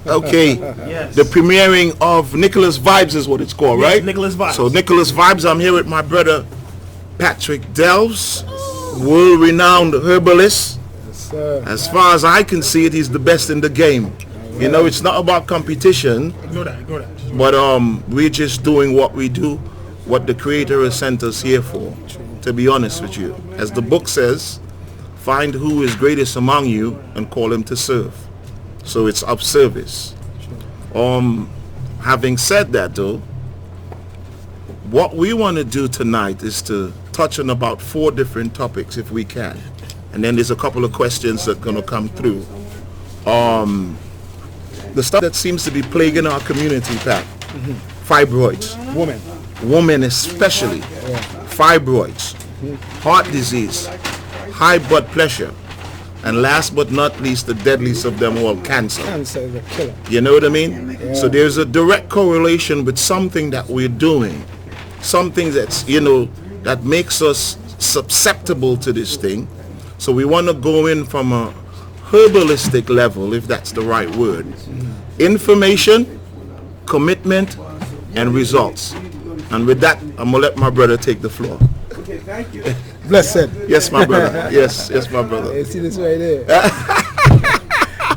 Okay. Yes. The premiering of Nicholas Vibes is what it's called, Yes, right? Nicholas Vibes. So Nicholas Vibes, I'm here with my brother Patrick Delves, world-renowned herbalist. Yes, sir. As far as I can see it, he's the best in the game. You know, it's not about competition, Ignore that. but we're just doing what we do, what the Creator has sent us here for, to be honest with you. As the book says, find who is greatest among you and call him to serve. So it's of service. Having said that though, what we want to do tonight is to touch on about 4 different topics if we can. And then there's a couple of questions that are going to come through. The stuff that seems to be plaguing our community, Pat. Fibroids. Women especially. Fibroids. Heart disease. High blood pressure. And last but not least, the deadliest of them all, cancer. Cancer is a killer. You know what I mean? Yeah. So there's a direct correlation with something that we're doing. Something that's, you know, that makes us susceptible to this thing. So we want to go in from a herbalistic level, if that's the right word. Information, commitment, and results. And with that, I'm going to let my brother take the floor. Okay, thank you. Blessed. Yes, my brother. Yes, my brother. You see this right there?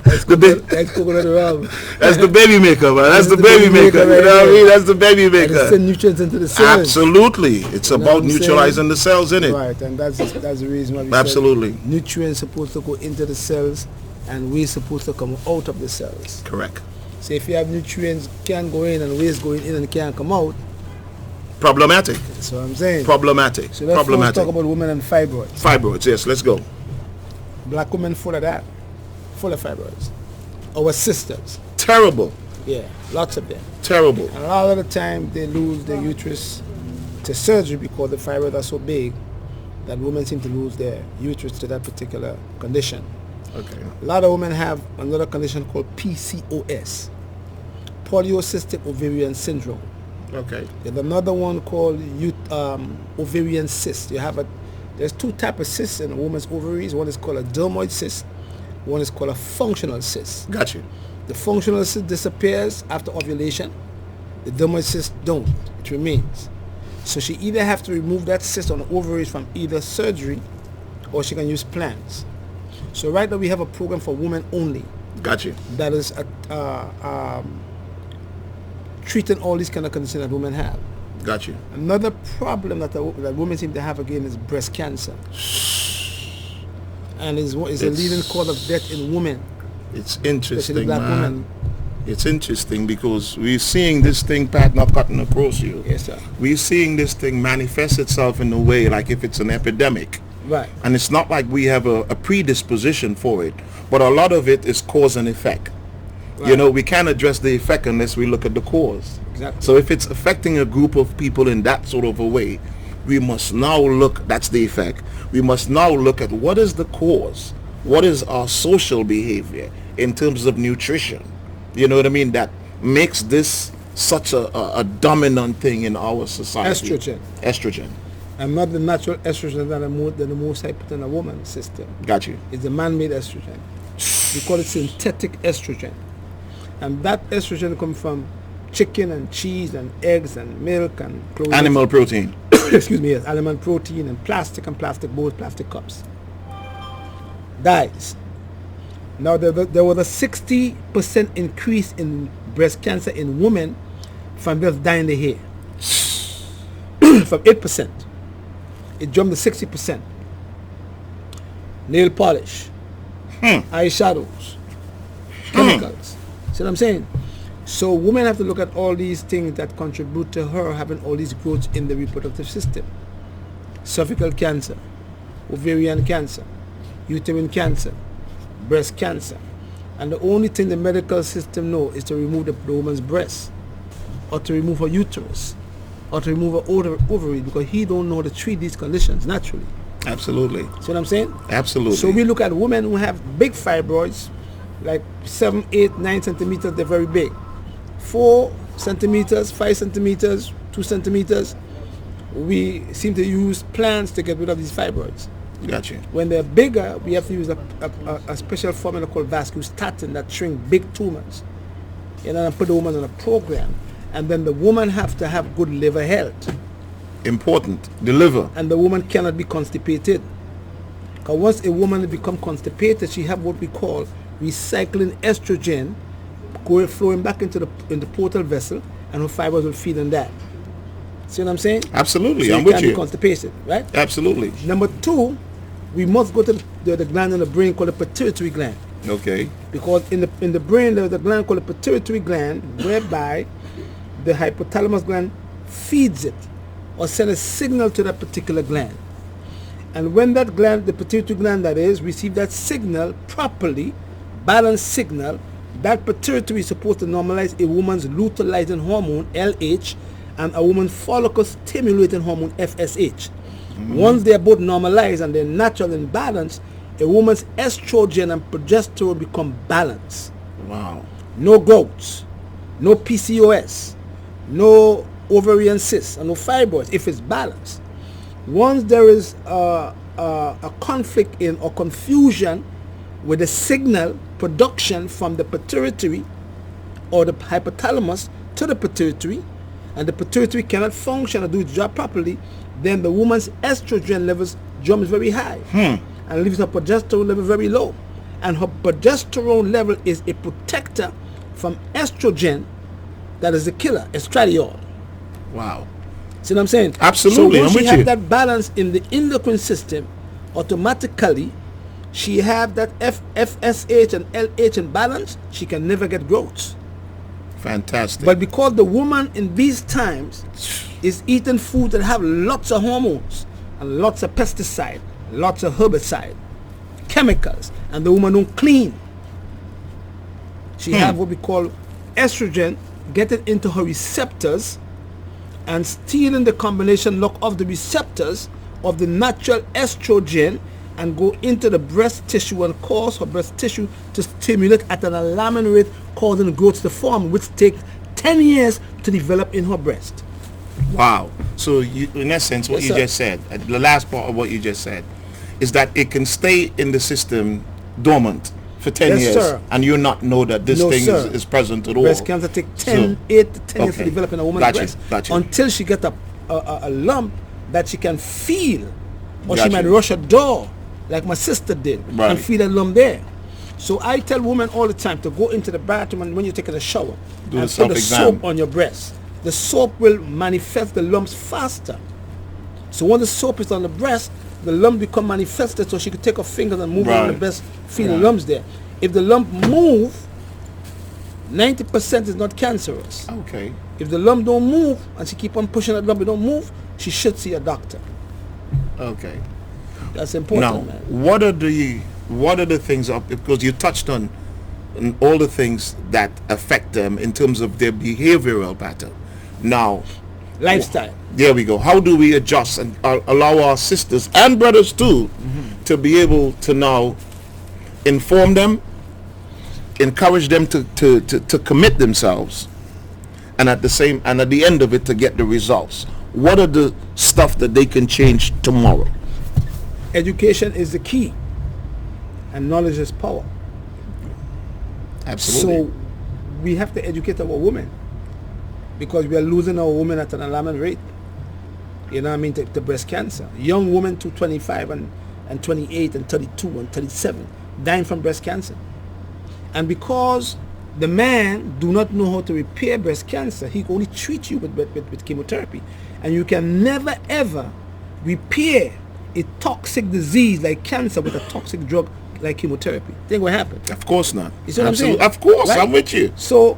That's coconut rum. That's the baby maker, man. That's the baby maker. Right, you know what I mean? That's the baby And maker. it's send nutrients into the cells. Absolutely. It's You know about what I'm neutralizing saying? the cells, innit? Right, and that's the reason why we Absolutely. said nutrients supposed to go into the cells and waste supposed to come out of the cells. Correct. So if you have nutrients can't go in and waste going in and can't come out, Problematic. that's what I'm saying. Problematic. So let's first Problematic. talk about women and fibroids. Fibroids, yes, let's go. Black women full of that. Full of fibroids. Our sisters. Terrible. Yeah, lots of them. Terrible. And a lot of the time they lose their uterus to surgery because the fibroids are so big that women seem to lose their uterus to that particular condition. Okay. A lot of women have another condition called PCOS, polycystic ovarian syndrome. Okay. There's another one called ovarian cyst. There's 2 types of cysts in a woman's ovaries. One is called a dermoid cyst. One is called a functional cyst. Got you. The functional cyst disappears after ovulation. The dermoid cyst don't. It remains. So she either have to remove that cyst on the ovaries from either surgery or she can use plants. So right now we have a program for women only Got you. that is treating all these kind of conditions that women have. Got you. Another problem that women seem to have again is breast cancer. And is a leading cause of death in women. It's Especially interesting, black man. women. It's interesting because we're seeing this thing, Pat, not cutting across you. Yes, sir. We're seeing this thing manifest itself in a way like if it's an epidemic. Right. And it's not like we have a predisposition for it, but a lot of it is cause and effect. Right. You know, we can't address the effect unless we look at the cause. Exactly. So if it's affecting a group of people in that sort of a way, we must now look, that's the effect, we must now look at what is the cause, what is our social behavior in terms of nutrition, you know what I mean, that makes this such a dominant thing in our society. Estrogen. And not the natural estrogen that the most hyped in a woman's system. Got you. It's the man-made estrogen. We call it synthetic estrogen. And that estrogen comes from chicken and cheese and eggs and milk and clothing. Animal protein. Excuse me, yes, animal protein and plastic bowls, plastic cups. Dyes. Now there was a 60% increase in breast cancer in women from just dyeing the hair. From 8%. It jumped to 60%. Nail polish. Eyeshadows. Chemicals. See what I'm saying? So women have to look at all these things that contribute to her having all these growths in the reproductive system. Cervical cancer, ovarian cancer, uterine cancer, breast cancer. And the only thing the medical system knows is to remove the woman's breast, or to remove her uterus, or to remove her ovary, because he don't know how to treat these conditions naturally. Absolutely. See what I'm saying? Absolutely. So we look at women who have big fibroids, like 7, 8, 9 centimeters, they're very big. 4 centimeters, 5 centimeters, 2 centimeters, we seem to use plants to get rid of these fibroids. Got you. When they're bigger, we have to use a special formula called vascustatin that shrink big tumors. you know, and put the woman on a program. And then the woman have to have good liver health. Important. The liver. And the woman cannot be constipated. Because once a woman become constipated, she have what we call recycling estrogen flowing back into the portal vessel, and her fibers will feed on that. See what I'm saying? Absolutely. So I'm with can't you. be constipated, right? Absolutely. Number 2, we must go to the gland in the brain called the pituitary gland. Okay. Because in the brain there's a gland called the pituitary gland, whereby the hypothalamus gland feeds it or sends a signal to that particular gland. And when that gland, the pituitary gland that is, receive that signal properly, balanced signal, that pituitary is supposed to normalize a woman's luteinizing hormone, LH, and a woman's follicle stimulating hormone, FSH. Once they are both normalized and they're natural and balanced, a woman's estrogen and progesterone become balanced. Wow. No growths, no PCOS, no ovarian cysts, and no fibroids if it's balanced. Once there is a conflict in or confusion with the signal production from the pituitary or the hypothalamus to the pituitary, and the pituitary cannot function or do its job properly, then the woman's estrogen levels jumps very high and leaves her progesterone level very low. And her progesterone level is a protector from estrogen that is the killer, estradiol. Wow. See what I'm saying? Absolutely, So once I'm she with have you. that balance in the endocrine system, automatically she have that FSH and LH in balance, she can never get growth. Fantastic. But because the woman in these times is eating food that have lots of hormones and lots of pesticide, lots of herbicide, chemicals, and the woman don't clean, she have what we call estrogen getting into her receptors and stealing the combination lock of the receptors of the natural estrogen and go into the breast tissue and cause her breast tissue to stimulate at an alarming rate, causing growth to form, which takes 10 years to develop in her breast. Wow. So you, in essence, what Yes, you sir. just said, the last part of what you just said, is that it can stay in the system dormant for 10 Yes, years, sir. and you not know that this No, thing sir. is present at all. Breast cancer take 8 to 10 years to okay. develop in a woman's Gotcha, breast gotcha. until she gets a lump that she can feel, or she Gotcha. might rush a door like my sister did Right. and feel that lump there. So I tell women all the time to go into the bathroom and when you're taking a shower Do and the put the self-exam. soap on your breast. The soap will manifest the lumps faster. So when the soap is on the breast, the lump become manifested, so she could take her fingers and move around the Right. breast, feel the Right. lumps there. If the lump move, 90% is not cancerous. Okay. If the lump don't move and she keep on pushing that lump, it don't move, she should see a doctor. Okay. That's important, Now, man. what are the things up, because you touched on all the things that affect them in terms of their behavioral pattern. Now, Lifestyle. there we go. How do we adjust and allow our sisters and brothers too to be able to now inform them, encourage them to commit themselves, and at the end of it to get the results? What are the stuff that they can change tomorrow? Education is the key, and knowledge is power. Absolutely. So we have to educate our women, because we are losing our women at an alarming rate. You know what I mean? To breast cancer. Young women to 25 and 28 and 32 and 37 dying from breast cancer. And because the man do not know how to repair breast cancer, he only treats you with chemotherapy. And you can never ever repair a toxic disease like cancer with a toxic drug like chemotherapy. Think what happened? Of course not. You see what I'm saying? Of course, Right? I'm with you. So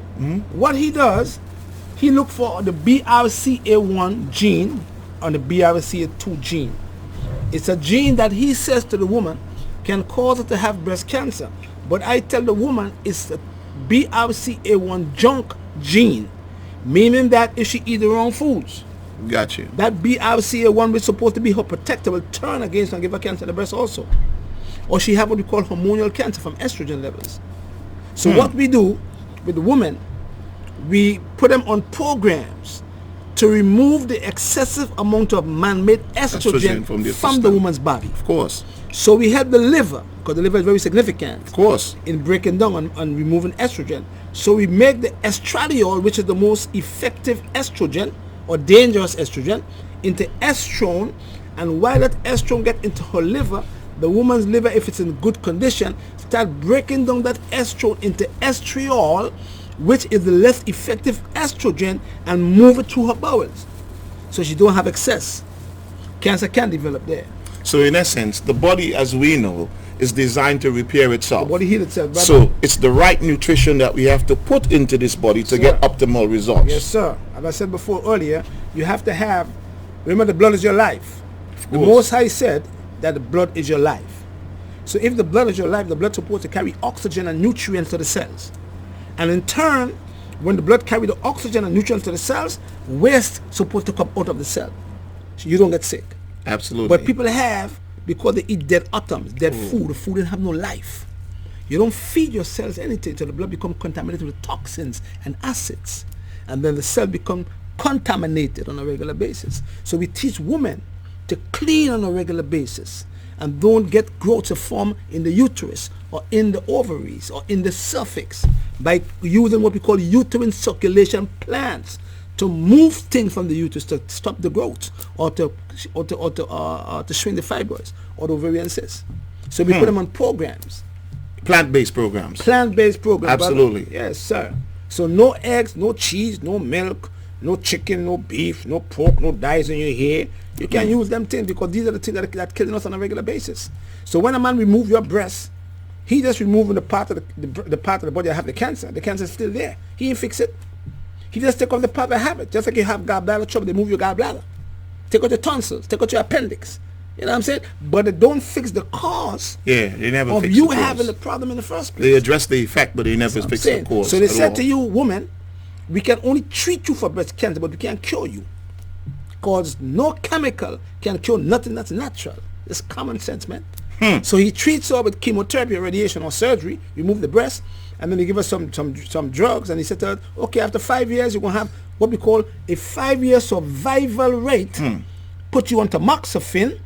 what he does, he look for the BRCA1 gene and the BRCA2 gene. It's a gene that he says to the woman can cause her to have breast cancer. But I tell the woman it's a BRCA1 junk gene, meaning that if she eat the wrong foods, Got you. that BRCA1, which is supposed to be her protector, will turn against her and give her cancer in the breast also. Or she have what we call hormonal cancer from estrogen levels. So what we do with the women, we put them on programs to remove the excessive amount of man-made estrogen Estrogen from the from the system. woman's body. Of course. So we help the liver, because the liver is very significant. Of course. In breaking down and removing estrogen. So we make the estradiol, which is the most effective estrogen or dangerous estrogen, into estrone, and while that estrone gets into her liver, the woman's liver, if it's in good condition, start breaking down that estrone into estriol, which is the less effective estrogen, and move it through her bowels, so she don't have excess. Cancer can develop there. So in essence, the body, as we know, is designed to repair itself. The body heals itself, brother. So it's the right nutrition that we have to put into this body to get optimal results. Yes, sir. As I said before earlier, you have to have, remember, the blood is your life. The Most High said that the blood is your life. So if the blood is your life, the blood is supposed to carry oxygen and nutrients to the cells. And in turn, when the blood carries the oxygen and nutrients to the cells, waste supposed to come out of the cell, so you don't get sick. Absolutely. But people have, because they eat dead atoms, dead food, the food didn't have no life. You don't feed your cells anything until the blood becomes contaminated with toxins and acids. And then the cell become contaminated on a regular basis. So we teach women to clean on a regular basis and don't get growths to form in the uterus or in the ovaries or in the cervix by using what we call uterine circulation plants to move things from the uterus to stop the growth or to shrink the fibroids or the ovarian cysts. So we put them on programs. Plant-based programs. Plant-based programs. Absolutely. Brother. Yes, sir. So no eggs, no cheese, no milk, no chicken, no beef, no pork, no dyes in your hair. You can't use them things because these are the things that are killing us on a regular basis. So when a man remove your breast, he just removing the part of the part of the body that have the cancer. The cancer is still there. He ain't fix it. He just take off the part that have it. Just like you have gallbladder trouble, they move your gallbladder. Take out your tonsils, take out your appendix. You know what I'm saying? But they don't fix the cause they never of fix you the cause. having the problem in the first place. They address the effect, but they never fix the cause. So they said to you, woman, we can only treat you for breast cancer, but we can't cure you. Because no chemical can cure nothing that's natural. It's common sense, man. So he treats her with chemotherapy, radiation, or surgery, remove the breast, and then he give us some drugs, and he said to her, okay, after 5 years, you're going to have what we call a 5-year survival rate. Put you on tamoxifen,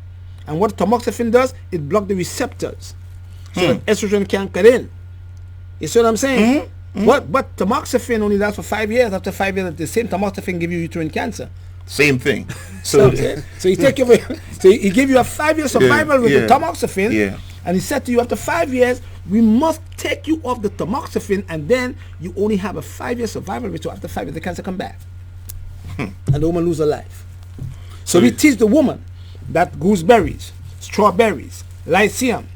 and what tamoxifen does, it blocks the receptors. So that estrogen can't get in. You see what I'm saying? But tamoxifen only lasts for 5 years. After 5 years, the same tamoxifen give you uterine cancer. Same thing. So he take you, so he give you a 5-year survival with the tamoxifen, and he said to you, after 5 years, we must take you off the tamoxifen, and then you only have a 5-year survival rate. So after 5 years, the cancer come back, and the woman lose her life. So we teach the woman that gooseberries, strawberries, lycium,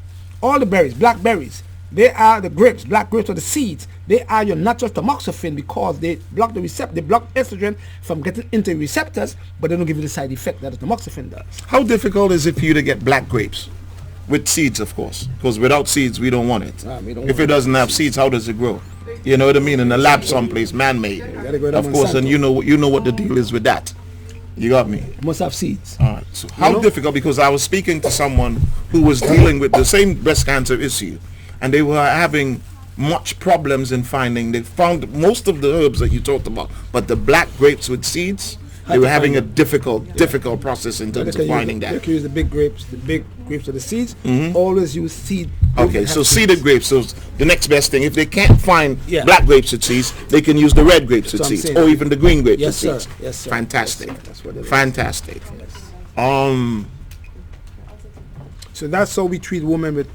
all the berries, blackberries, they are the grapes. Black grapes are the seeds. They are your natural tamoxifen because they block the receptor. They block estrogen from getting into receptors, but they don't give you the side effect that the tamoxifen does. How difficult is it for you to get black grapes? With seeds, of course. Because without seeds, we don't want it. If it doesn't have seeds, how does it grow? You know what I mean? In a lab someplace, man-made. Of course, and you know what the deal is with that. You got me? It must have seeds. All right. So how difficult? Because I was speaking to someone who was dealing with the same breast cancer issue, and they were having much problems in finding. They found most of the herbs that you talked about, but the black grapes with seeds, they were having a difficult process in terms of finding that. They can use the big grapes with the seeds. Always use seed. Okay, so seeded grapes. So the next best thing, if they can't find black grapes with seeds, they can use the red grapes with seeds, or even the green grapes with seeds. Yes, sir. Fantastic. Yes, sir. That's what it is. Fantastic. Yes. So that's how we treat women with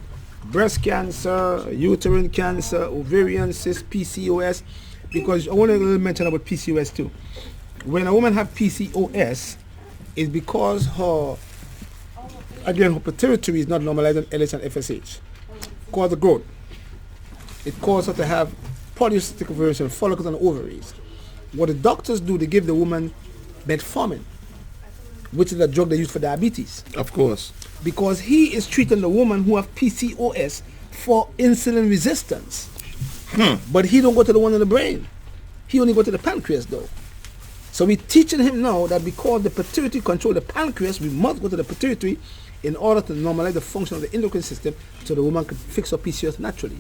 breast cancer, uterine cancer, ovarian cyst, PCOS. Because I want to mention about PCOS too. When a woman have PCOS, it's because her pituitary is not normalizing LH and FSH. Cause the growth. It causes her to have polycystic ovarian follicles and ovaries. What the doctors do, they give the woman metformin, which is a drug they use for diabetes. Of course. Because he is treating the woman who have PCOS for insulin resistance. But he don't go to the one in the brain. He only go to the pancreas though. So we're teaching him now that because the pituitary control the pancreas, we must go to the pituitary in order to normalize the function of the endocrine system so the woman can fix her PCOS naturally.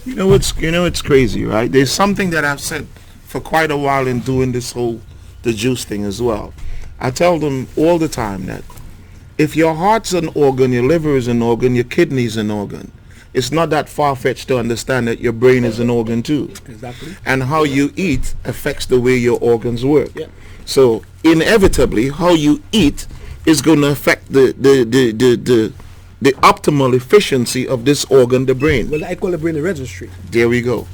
You know it's crazy, right? There's something that I've said for quite a while in doing this whole the juice thing as well. I tell them all the time that if your heart's an organ, your liver is an organ, your kidney's an organ, it's not that far-fetched to understand that your brain is an organ too. Exactly. And how you eat affects the way your organs work. Yeah. So inevitably, how you eat is going to affect the optimal efficiency of this organ, the brain. Well, I call the brain a registry. There we go.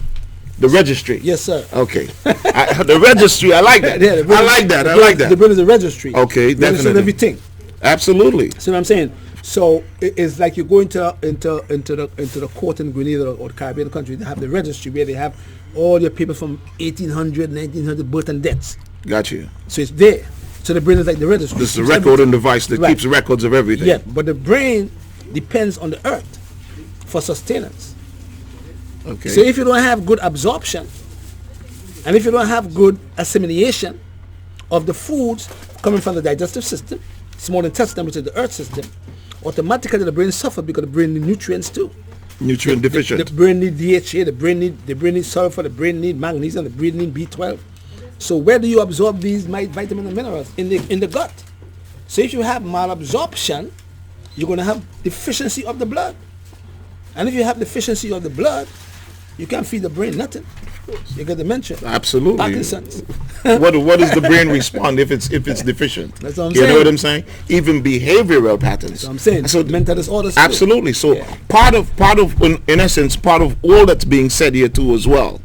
The registry. Yes, sir. Okay. The registry. I like that. Yeah, the brain, I like that. the I brain, like that. The brain is a registry. Okay, It registers definitely. everything. Absolutely. See what I'm saying? So it's like you go into the court in Grenada or the Caribbean country. They have the registry where they have all your papers from 1800, 1900 birth and deaths. Got you. So it's there. So the brain is like the registry. This is a recording device that Right. keeps records of everything. Yeah, but the brain depends on the earth for sustenance. Okay. So if you don't have good absorption, and if you don't have good assimilation of the foods coming from the digestive system, small intestine, which is the earth system, automatically the brain suffers because the brain needs nutrients too. Nutrient deficient. The brain needs DHA, the brain needs sulfur, the brain needs magnesium, the brain needs B12. So where do you absorb these vitamins and minerals? In the gut. So if you have malabsorption, you're going to have deficiency of the blood. And if you have deficiency of the blood, you can't feed the brain nothing. You get dementia. Absolutely. Parkinson's. what does the brain respond if it's deficient? That's what I'm You saying. know what I'm saying? Even behavioral patterns. That's what I'm saying. So Mental disorders too. absolutely. So Yeah. part of in essence, part of all that's being said here too as well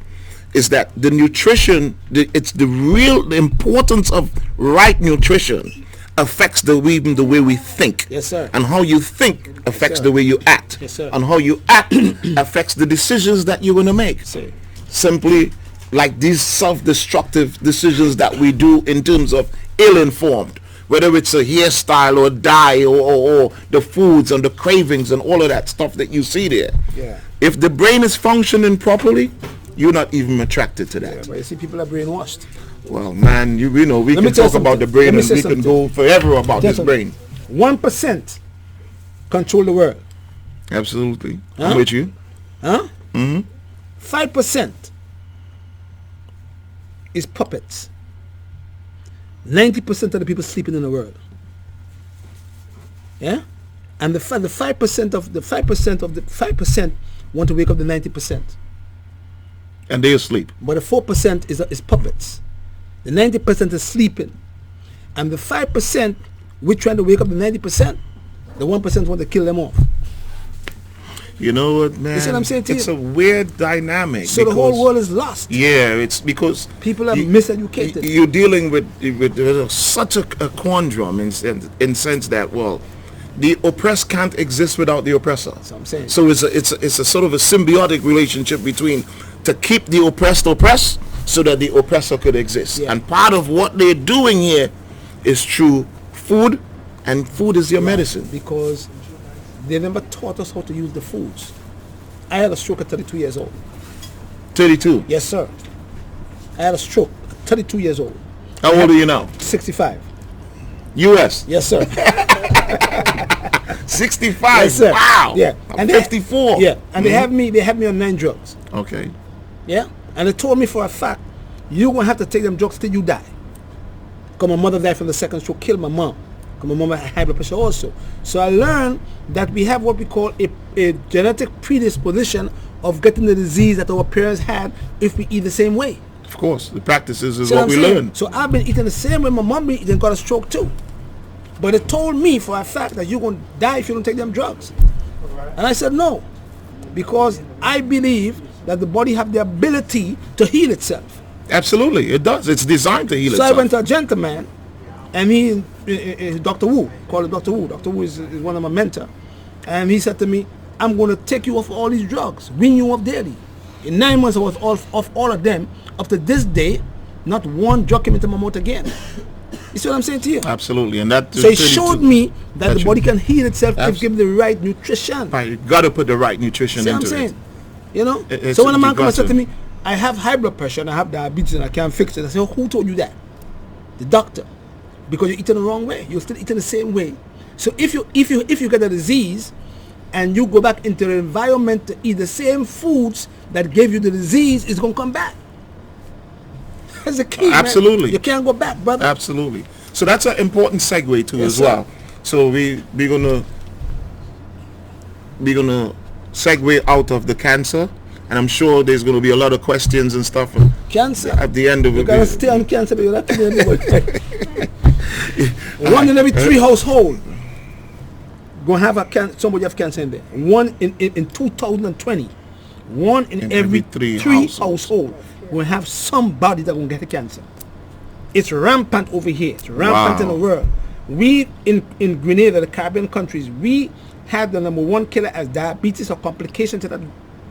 is that the nutrition, it's the real importance of right nutrition affects the way we think. Yes, sir. And how you think affects sir. the way you act. Yes, sir. And how you act affects the decisions that you're going to make. Sir. Simply like these self-destructive decisions that we do in terms of ill-informed, whether it's a hairstyle or dye or the foods and the cravings and all of that stuff that you see there. Yeah. If the brain is functioning properly, you're not even attracted to that. Yeah, but you see, people are brainwashed. Well, man, we Let can me tell you talk about the something. brain Let me and say we can something. go forever about this Gentlemen, brain. 1% control the world. Absolutely. Huh? I'm with you. Huh? 5% is puppets. 90% of the people sleeping in the world. Yeah? And the 5% of the 5% want to wake up the 90%. And they're asleep. But the 4% is puppets. The 90% is sleeping. And the 5%, we're trying to wake up the 90%. The 1% want to kill them off. You know what, man? You see what I'm saying to it's you? a weird dynamic. So the whole world is lost. Yeah, it's because People are miseducated. You're dealing with such a conundrum in sense that, well, the oppressed can't exist without the oppressor. That's what I'm saying. So it's a sort of a symbiotic relationship between to keep the oppressed oppressed so that the oppressor could exist. Yeah. And part of what they're doing here is through food, and food is your medicine. Because they never taught us how to use the foods. I had a stroke at 32 years old. 32. Yes, sir. I had a stroke at 32 years old. How old are you now? 65. U.S. Yes, sir. 65. Yes, sir. Wow. Yeah. I'm 54. Yeah. And they have me on 9 drugs. Okay. Yeah. And they told me for a fact, you're going to have to take them drugs till you die. Because my mother died from the second stroke, killed my mom. Because my mom had high blood pressure also. So I learned that we have what we call a genetic predisposition of getting the disease that our parents had if we eat the same way. Of course. The practices is See what I'm we saying? learn. So I've been eating the same way my mom been eating, got a stroke too. But it told me for a fact that you're going to die if you don't take them drugs. And I said no. Because I believe that the body have the ability to heal itself. Absolutely. It does. It's designed to heal So I itself. went to a gentleman, and he, Dr. Wu, call it Dr. Wu. Dr. Wu is one of my mentors. And he said to me, I'm going to take you off all these drugs, wean you off daily. In 9 months, I was off all of them. Up to this day, not one drug came into my mouth again. You see what I'm saying to you? Absolutely. And that So it showed me that the body can heal itself if given the right nutrition. Right. You got to put the right nutrition See what I'm into saying? it. You know? It's- So when a man you comes got and said to to. me, I have high blood pressure and I have diabetes and I can't fix it. I say, who told you that? The doctor. Because you're eating the wrong way. You're still eating the same way. So if you get a disease and you go back into the environment to eat the same foods that gave you the disease, it's going to come back. That's the key, man. Absolutely. You can't go back, brother. Absolutely. So that's an important segue too Yes, as sir. well. So we're gonna segue out of the cancer, and I'm sure there's going to be a lot of questions and stuff Cancer. at the end of You it. gotta stay on cancer, but you have to be one in every 3 household gonna have somebody have cancer in there. One in 2020. One in every 3 household will have somebody that will get a cancer. It's rampant over here. It's rampant in the world. We in Grenada, the Caribbean countries, we had the number 1 killer as diabetes or complication to that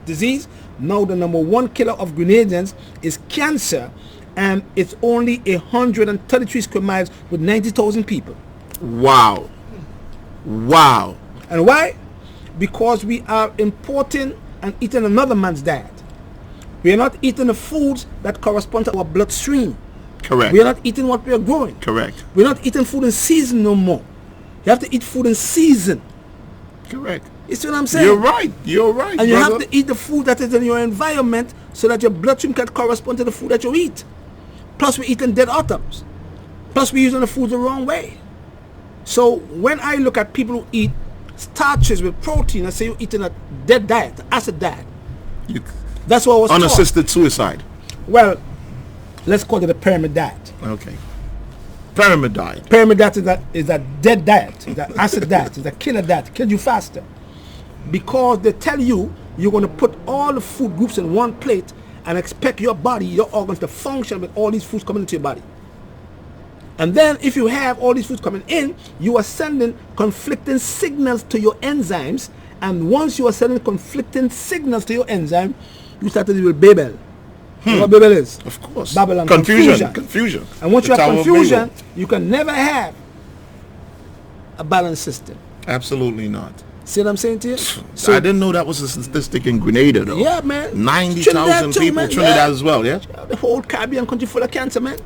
disease. Now the number 1 killer of Grenadians is cancer, and it's only 133 square miles with 90,000 people. Wow. Wow. And why? Because we are importing and eating another man's diet. We are not eating the foods that correspond to our bloodstream. Correct. We are not eating what we are growing. Correct. We're not eating food in season no more. You have to eat food in season. Correct. You see what I'm saying? You're right. You're right. And you brother. have to eat the food that is in your environment so that your bloodstream can correspond to the food that you eat. Plus we're eating dead atoms. Plus we're using the food the wrong way. So when I look at people who eat starches with protein, I say you're eating a dead diet, acid diet. That's what I was taught. Unassisted suicide. Well, let's call it a pyramid diet. Okay. Pyramid diet. Pyramid diet is a dead diet. It's an acid diet. It's a killer diet. Kill you faster. Because they tell you you're going to put all the food groups in one plate and expect your body, your organs to function with all these foods coming into your body. And then if you have all these foods coming in, you are sending conflicting signals to your enzymes. And once you are sending conflicting signals to your enzyme, you start to deal with Babel. You know what Babel is? Of course. Babylon. Confusion. And once you The have Tower of confusion, Babel. you can never have a balanced system. Absolutely not. See what I'm saying to you? So I didn't know that was a statistic in Grenada, though. Yeah, man. 90,000 Trinidad too, people. man. Trinidad Yeah. as well, yeah? The whole Caribbean country full of cancer, man.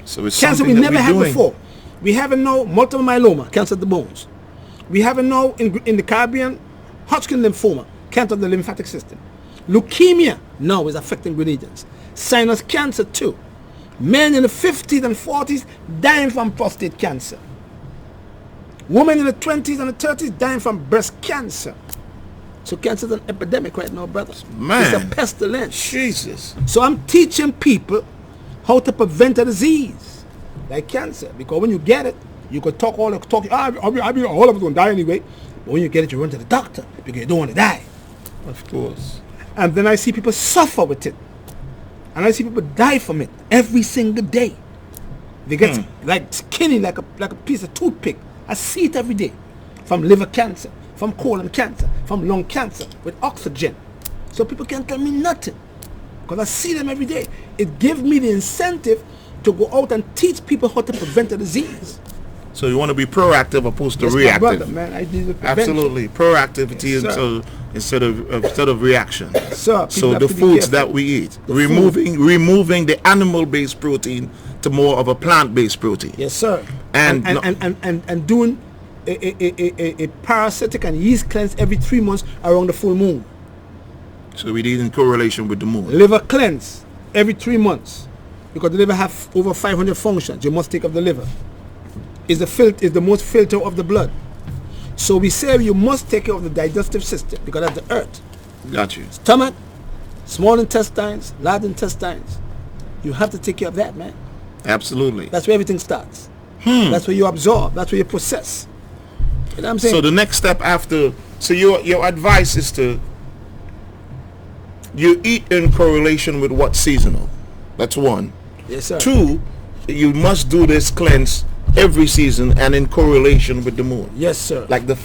So it's Cancer we something that never we're had doing. before. We haven't no multiple myeloma, cancer of the bones. We haven't no in the Caribbean, Hodgkin lymphoma, cancer of the lymphatic system. Leukemia now is affecting Grenadians. Sinus cancer too. Men in the 50s and 40s dying from prostate cancer. Women in the 20s and the 30s dying from breast cancer. So cancer is an epidemic right now, brothers. Man. It's a pestilence. Jesus. So I'm teaching people how to prevent a disease like cancer, because when you get it, you could talk all of all of us gonna die anyway. But when you get it, you run to the doctor because you don't want to die. Of course. And then I see people suffer with it, and I see people die from it every single day. They get like skinny like a piece of toothpick. I see it every day, from liver cancer, from colon cancer, from lung cancer with oxygen. So people can't tell me nothing because I see them every day. It gives me the incentive to go out and teach people how to prevent a disease. So you want to be proactive opposed to That's my reactive. brother, man. I deal with prevention. Absolutely. Proactivity Yes, sir. instead of reaction. Sir, people So have the to be foods careful. that we eat, The removing the animal-based protein to more of a plant-based protein. Yes, sir. And And doing a parasitic and yeast cleanse every 3 months around the full moon. So we need in correlation with the moon. Liver cleanse every 3 months, because the liver have over 500 functions. You must take of the liver. Is the most filter of the blood. So we say you must take care of the digestive system because that's the earth. Got you. Stomach, small intestines, large intestines. You have to take care of that, man. Absolutely. That's where everything starts. That's where you absorb. That's where you process. You know what I'm saying? So the next step after, so your advice is to, you eat in correlation with what's seasonal. That's one. Yes, sir. 2, you must do this cleanse every season and in correlation with the moon. Yes, sir. Like the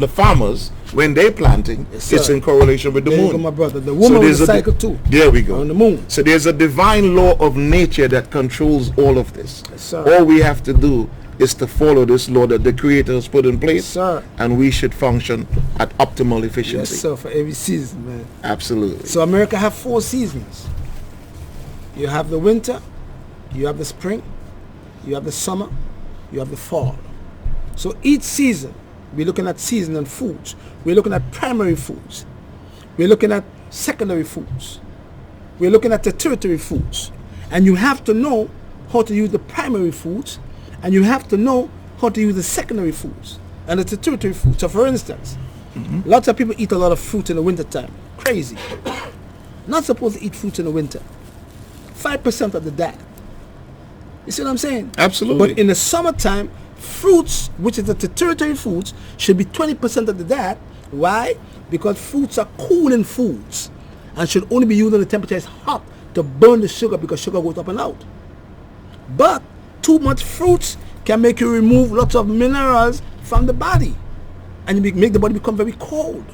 farmers, when they're planting, Yes, it's sir. in correlation with the There you moon. go, my brother. The woman with the cycle too. There we go. On the moon. So there's a divine law of nature that controls all of this. Yes, sir. All we have to do is to follow this law that the Creator has put in place, Yes, sir. and we should function at optimal efficiency. Yes, sir. For every season, man. Absolutely. So America have 4 seasons. You have the winter, you have the spring, you have the summer, you have the fall. So each season, we're looking at seasonal foods. We're looking at primary foods. We're looking at secondary foods. We're looking at the tertiary foods. And you have to know how to use the primary foods, and you have to know how to use the secondary foods and the tertiary foods. So for instance, Lots of people eat a lot of fruit in the winter time. Crazy. Not supposed to eat fruit in the winter. 5% of the diet. You see what I'm saying? Absolutely. But in the summertime, fruits, which is the territory foods, should be 20% of the diet. Why? Because fruits are cooling foods and should only be used when the temperature is hot to burn the sugar, because sugar goes up and out. But too much fruits can make you remove lots of minerals from the body, and you make the body become very cold.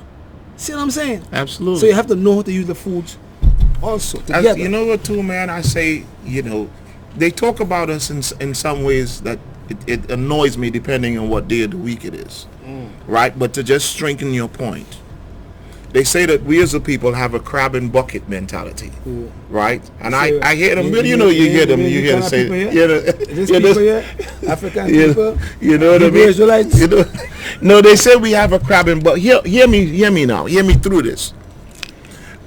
See what I'm saying? Absolutely. So you have to know how to use the foods also together. You know what, too, man? I say, they talk about us in some ways that it annoys me, depending on what day of the week it is, right? But to just strengthen your point, they say that we as a people have a crab in bucket mentality, right? And So, I hear them. You hear them say, African people, you know what I mean? Israelites. No, they say we have a crab in bucket. Hear me now. Hear me through this.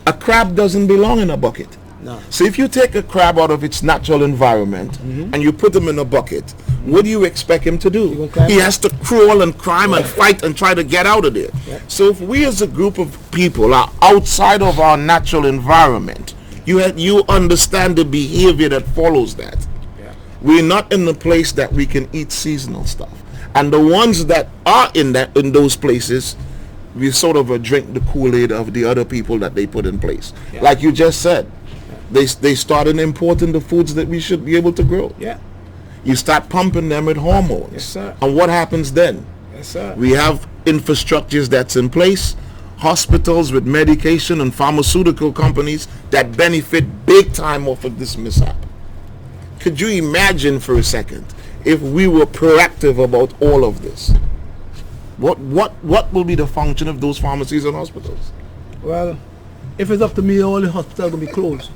A crab doesn't belong in a bucket. No. So if you take a crab out of its natural environment and you put him in a bucket, what do you expect him to do? He has to crawl and climb and fight and try to get out of there. Yeah. So if we as a group of people are outside of our natural environment, you understand the behavior that follows that. Yeah. We're not in the place that we can eat seasonal stuff. And the ones that are in those places, we sort of drink the Kool-Aid of the other people that they put in place. Yeah. Like you just said. They started importing the foods that we should be able to grow. Yeah. You start pumping them with hormones. Yes, sir. And what happens then? Yes, sir. We have infrastructures that's in place, hospitals with medication and pharmaceutical companies that benefit big time off of this mishap. Could you imagine for a second if we were proactive about all of this? What will be the function of those pharmacies and hospitals? Well, if it's up to me, all the hospitals will be closed.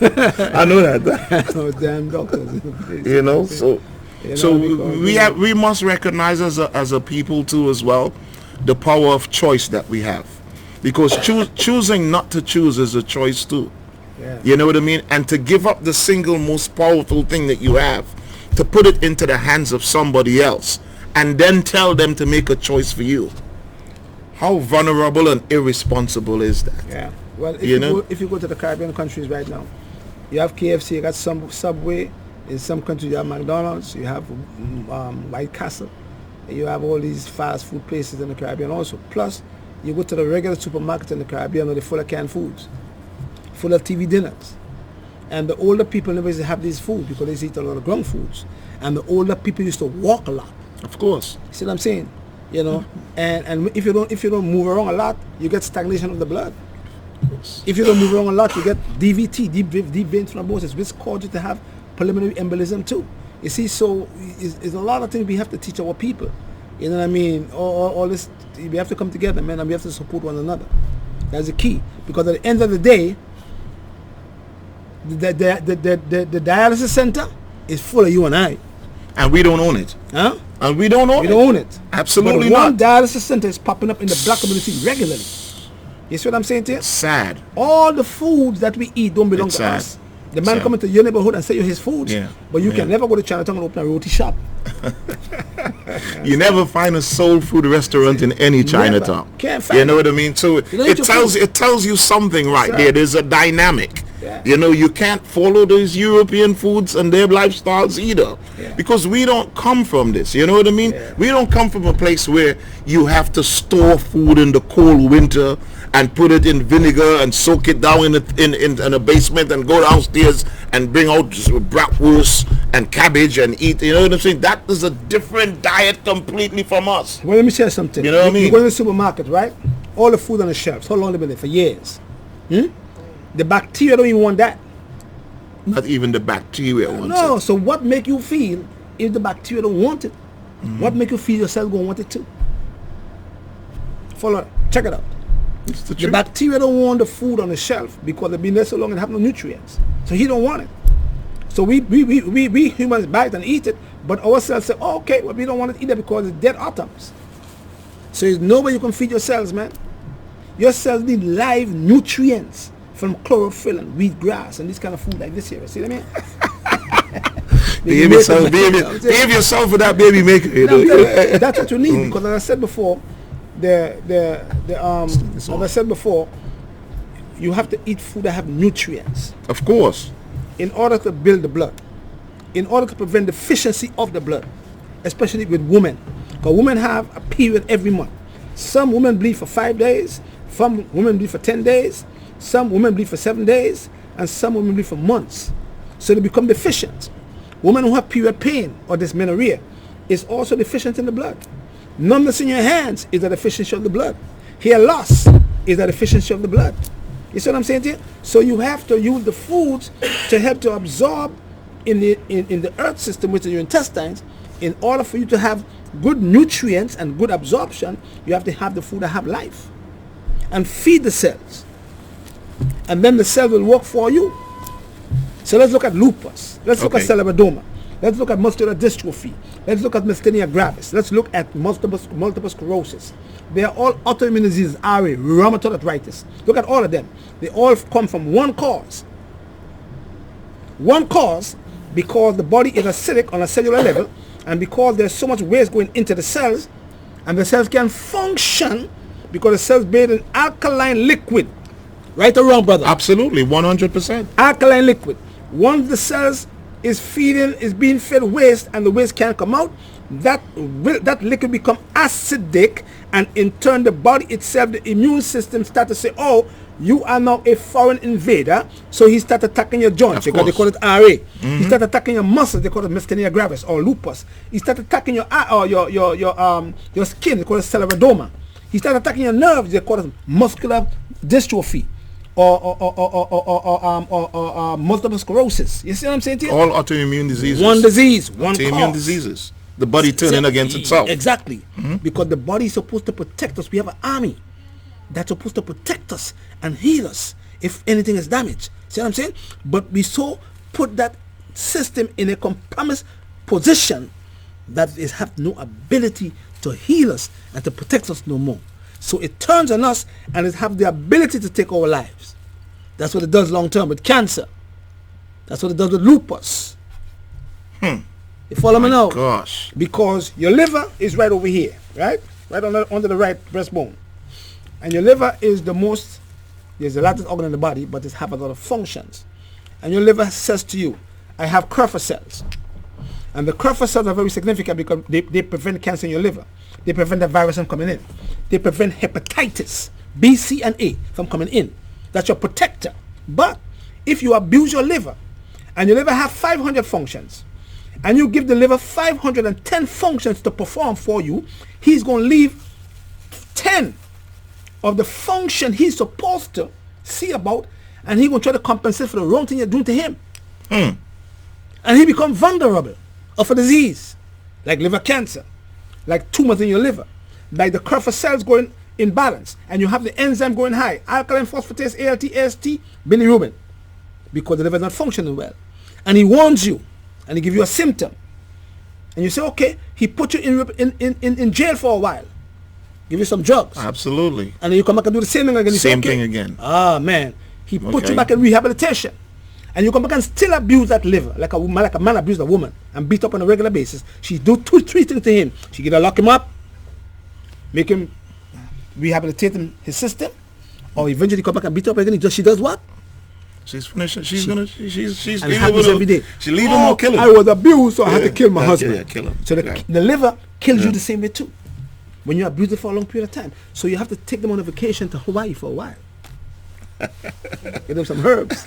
I know that. Oh, damn doctors. We must recognize as a people too as well the power of choice that we have, because choosing not to choose is a choice too. Yeah. You know what I mean? And to give up the single most powerful thing that you have, to put it into the hands of somebody else, and then tell them to make a choice for you. How vulnerable and irresponsible is that? Yeah. Well, if you go to the Caribbean countries right now, you have KFC, you got some Subway. In some countries you have McDonald's, you have White Castle, and you have all these fast food places in the Caribbean also. Plus, you go to the regular supermarket in the Caribbean, and they're full of canned foods, full of TV dinners. And the older people never used to have these foods because they eat a lot of ground foods. And the older people used to walk a lot. Of course. See what I'm saying? And if you don't move around a lot, you get stagnation of the blood. If you don't move around a lot, you get DVT, deep vein thrombosis, which causes you to have pulmonary embolism too. You see, so it's a lot of things we have to teach our people. You know what I mean? All this, we have to come together, man, and we have to support one another. That's the key. Because at the end of the day, the dialysis center is full of you and I. And we don't own it. Huh? And we don't own it. We don't own it. Absolutely but not. One dialysis center is popping up in the black community regularly. You see what I'm saying to you? Sad. All the foods that we eat don't belong to us. The man coming to your neighborhood and sell you his foods, but you can never go to Chinatown and open a roti shop. You never find a soul food restaurant in any Chinatown. Can't find. You know what I mean? So it tells you something right there. There's a dynamic. Yeah. You can't follow those European foods and their lifestyles either, because we don't come from this. You know what I mean? Yeah. We don't come from a place where you have to store food in the cold winter and put it in vinegar and soak it down in a basement and go downstairs and bring out bratwurst and cabbage and eat. You know what I'm saying? That is a different diet completely from us. Well, let me share something. You know what I mean? You go to the supermarket, right? All the food on the shelves. How long have they been there? For years. The bacteria don't even want that. Not even the bacteria wants it. No, so what make you feel if the bacteria don't want it? What make you feel yourself going to want it too? Follow, check it out. It's the The truth. bacteria don't want the food on the shelf because they've been there so long and have no nutrients. So he don't want it. So we humans buy it and eat it, but our cells say, oh, okay, well, we don't want it either because it's dead atoms. So there's no way you can feed your cells, man. Your cells need live nutrients from chlorophyll and wheatgrass and this kind of food like this here. See what I mean? Behave yourself with that baby maker. That's what you need, because as I said before, as I said before, you have to eat food that have nutrients Of course. in order to build the blood, in order to prevent deficiency of the blood, especially with women. Because women have a period every month. Some women bleed for 5 days, some women bleed for 10 days, some women bleed for 7 days, and some women bleed for months. So they become deficient. Women who have period pain or dysmenorrhea is also deficient in the blood. Numbness in your hands is a deficiency of the blood. Hair loss is a deficiency of the blood. You see what I'm saying to you? So you have to use the foods to help to absorb in the earth system, which is your intestines. In order for you to have good nutrients and good absorption, you have to have the food that have life and feed the cells. And then the cell will work for you. So let's look at lupus. Let's look at scleroderma. Let's look at muscular dystrophy. Let's look at myasthenia gravis. Let's look at multiple sclerosis. They are all autoimmune diseases, RA, rheumatoid arthritis. Look at all of them. They all come from one cause. One cause, because the body is acidic on a cellular level, and because there's so much waste going into the cells, and the cells can function because the cells bathe in alkaline liquid. Right or wrong, brother? Absolutely, 100%. Alkaline liquid. Once the cells is being fed waste and the waste can't come out, that liquid become acidic, and in turn the body itself, the immune system start to say, oh, you are now a foreign invader, so he start attacking your joints because they call it RA. He start attacking your muscles, they call it myasthenia gravis or lupus. He start attacking your skin, they call it scleroderma. He start attacking your nerves, they call it muscular dystrophy or multiple sclerosis. You see what I'm saying to you? All autoimmune diseases. One disease, one autoimmune cause. diseases. The body turning against itself. Exactly. Because the body is supposed to protect us. We have an army that's supposed to protect us and heal us if anything is damaged. See what I'm saying? But we so put that system in a compromised position that it have no ability to heal us and to protect us no more. So it turns on us and it have the ability to take our lives. That's what it does long term with cancer. That's what it does with lupus. You follow me now? Gosh. Because your liver is right over here, right? Right under the right breastbone. And your liver is there's the largest organ in the body, but it have a lot of functions. And your liver says to you, I have Kupffer cells. And the Kupffer cells are very significant because they prevent cancer in your liver. They prevent the virus from coming in. They prevent hepatitis B, C, and A from coming in. That's your protector. But if you abuse your liver, and your liver have 500 functions, and you give the liver 510 functions to perform for you, he's going to leave 10 of the function he's supposed to see about, and he's going to try to compensate for the wrong thing you're doing to him. And he becomes vulnerable of a disease, like liver cancer, like tumors in your liver, like the Kupffer cells going imbalance, and you have the enzyme going high, alkaline phosphatase, ALT, AST, bilirubin, because the liver is not functioning well. And he warns you, and he gives you a symptom, and you say, okay, he put you in jail for a while, give you some drugs. Absolutely. And then you come back and do the same thing again. Same thing again. Ah, man. He put you back in rehabilitation. And you come back and still abuse that liver, like a man abused a woman and beat up on a regular basis. She do 2-3 things to him. She either lock him up, make him rehabilitate his system, or eventually come back and beat up again. She does what? She's finishing. She's and happens every day. She leave him or kill him. I was abused, so I had to kill my husband. Yeah, kill him. So the liver kills you the same way too, when you abuse it for a long period of time. So you have to take them on a vacation to Hawaii for a while. Get them some herbs.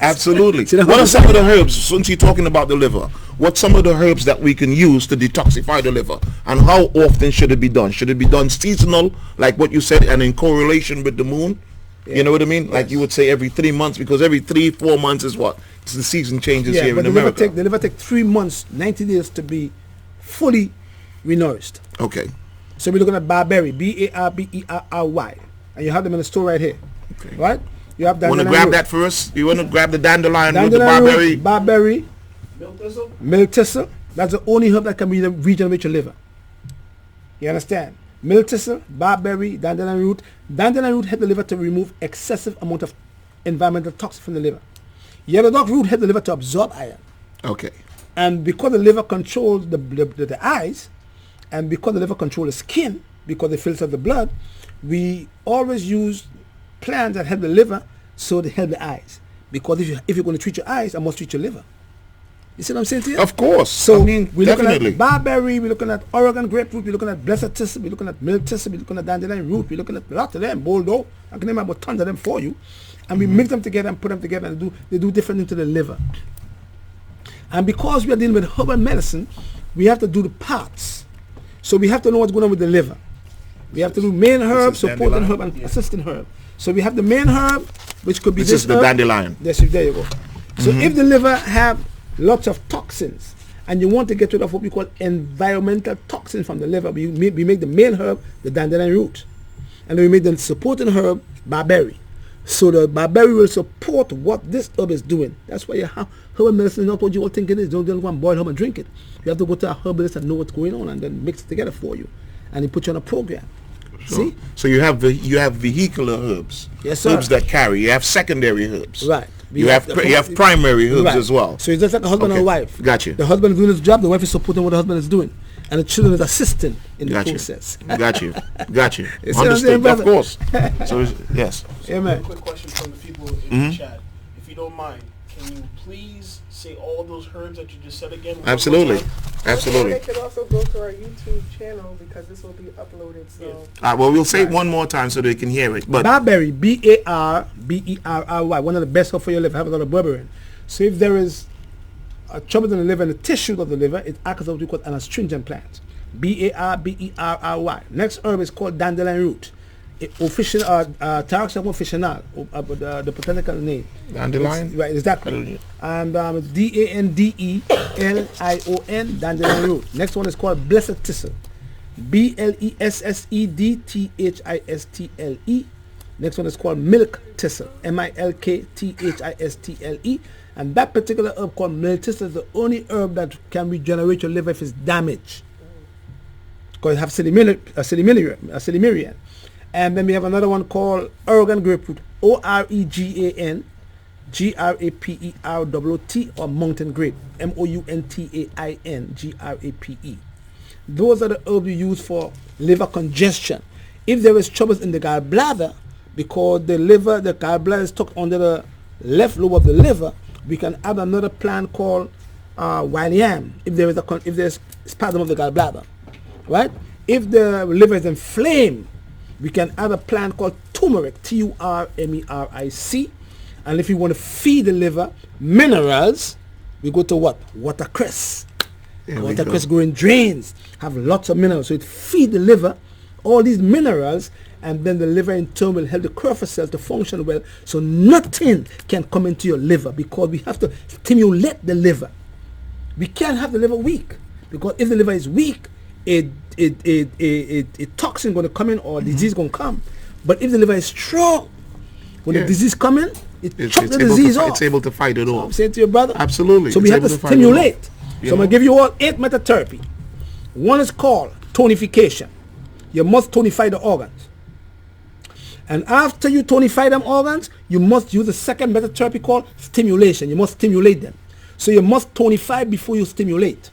Absolutely. What are some of the herbs, since you're talking about the liver, what's some of the herbs that we can use to detoxify the liver? And how often should it be done? Should it be done seasonal, like what you said, and in correlation with the moon? Yeah. You know what I mean? Yes. Like you would say every 3 months, because every 3-4 months is what? It's the season changes here in America. The liver take 3 months, 90 days to be fully renourished. Okay. So we're looking at barberry, B-A-R-B-E-R-R-Y. And you have them in the store right here. Okay. Right? You have want to grab root. That first? You want to grab the dandelion root, the barberry? Barberry. Milk thistle. That's the only herb that can regenerate your liver. You understand? Milk thistle, barberry, dandelion root. Dandelion root help the liver to remove excessive amount of environmental toxin from the liver. Yellow dog root help the liver to absorb iron. Okay. And because the liver controls the eyes, and because the liver controls the skin, because they filter the blood, we always use plants that help the liver, so they help the eyes. Because if you're going to treat your eyes, I must treat your liver. You see what I'm saying to you? Of course. So I mean, we're definitely. looking at barberry, we're looking at Oregon grapefruit, we're looking at blessed thistle, we're looking at milk thistle, we're looking at dandelion root, we're looking at a lot of them, boldo. I can name about tons of them for you. And we mix them together and put them together, and they do different things to the liver. And because we are dealing with herbal medicine, we have to do the parts. So we have to know what's going on with the liver. We have to do main herb, supporting herb, and assisting herb. So we have the main herb, which could be this is the herb. dandelion. Yes, there you go. So if the liver have lots of toxins, and you want to get rid of what we call environmental toxins from the liver, we make the main herb the dandelion root. And then we make the supporting herb barberry. So the barberry will support what this herb is doing. That's why herbal medicine is not what you all think it is. Don't just go and boil herb and drink it. You have to go to a herbalist and know what's going on, and then mix it together for you. And he put you on a program. Sure. See? So you have vehicular herbs. Yes, sir. Herbs that carry. You have secondary herbs. Right. You have primary herbs right. as well. So it's just like a husband and wife. Got you. The husband is doing his job, the wife is supporting what the husband is doing. And the children is assisting in the process. Got you. Understood, of course. So yes. Amen. Quick question from the people in the chat. If you don't mind, can you please say all those herbs that you just said again? Absolutely. They could also go to our YouTube channel because this will be uploaded. So well, we'll say it one more time so they can hear it. But barberry, B-A-R-B-E-R-R-Y, one of the best help for your liver. Have a lot of berberine. So if there is a trouble in the liver and the tissue of the liver, it acts as what we call an astringent plant. B-A-R-B-E-R-R-Y. Next herb is called dandelion root. Official Tamoxifen officinal, the botanical name. Dandelion? Right, exactly. And it's D-A-N-D-E-L-I-O-N, dandelion root. Next one is called blessed thistle. B-L-E-S-S-E-D-T-H-I-S-T-L-E. Next one is called milk thistle. M-I-L-K-T-H-I-S-T-L-E. And that particular herb called milk thistle is the only herb that can regenerate your liver if it's damaged. Because it has silimerian. And then we have another one called Oregon grapefruit, O-R-E-G-A-N, G-R-A-P-E-R-T-T, or mountain grape, M-O-U-N-T-A-I-N, G-R-A-P-E. Those are the herbs you use for liver congestion. If there is troubles in the gallbladder, because the gallbladder is tucked under the left lobe of the liver, we can add another plant called wild yam if there's spasm of the gallbladder, right? If the liver is inflamed, we can add a plant called turmeric, T-U-R-M-E-R-I-C. And if you want to feed the liver minerals, we go to what? Watercress. Watercress grow in drains, have lots of minerals. So it feeds the liver all these minerals, and then the liver in turn will help the Kupffer cells to function well. So nothing can come into your liver, because we have to stimulate the liver. We can't have the liver weak, because if the liver is weak, a toxin going to come in, or disease going to come. But if the liver is strong, when the disease come in, it chops the disease off. It's able to fight it all. I'm saying to your brother. Absolutely. So we have to stimulate. So I'm going to give you all 8 method therapy. One is called tonification. You must tonify the organs. And after you tonify them organs, you must use the second method therapy called stimulation. You must stimulate them. So you must tonify before you stimulate.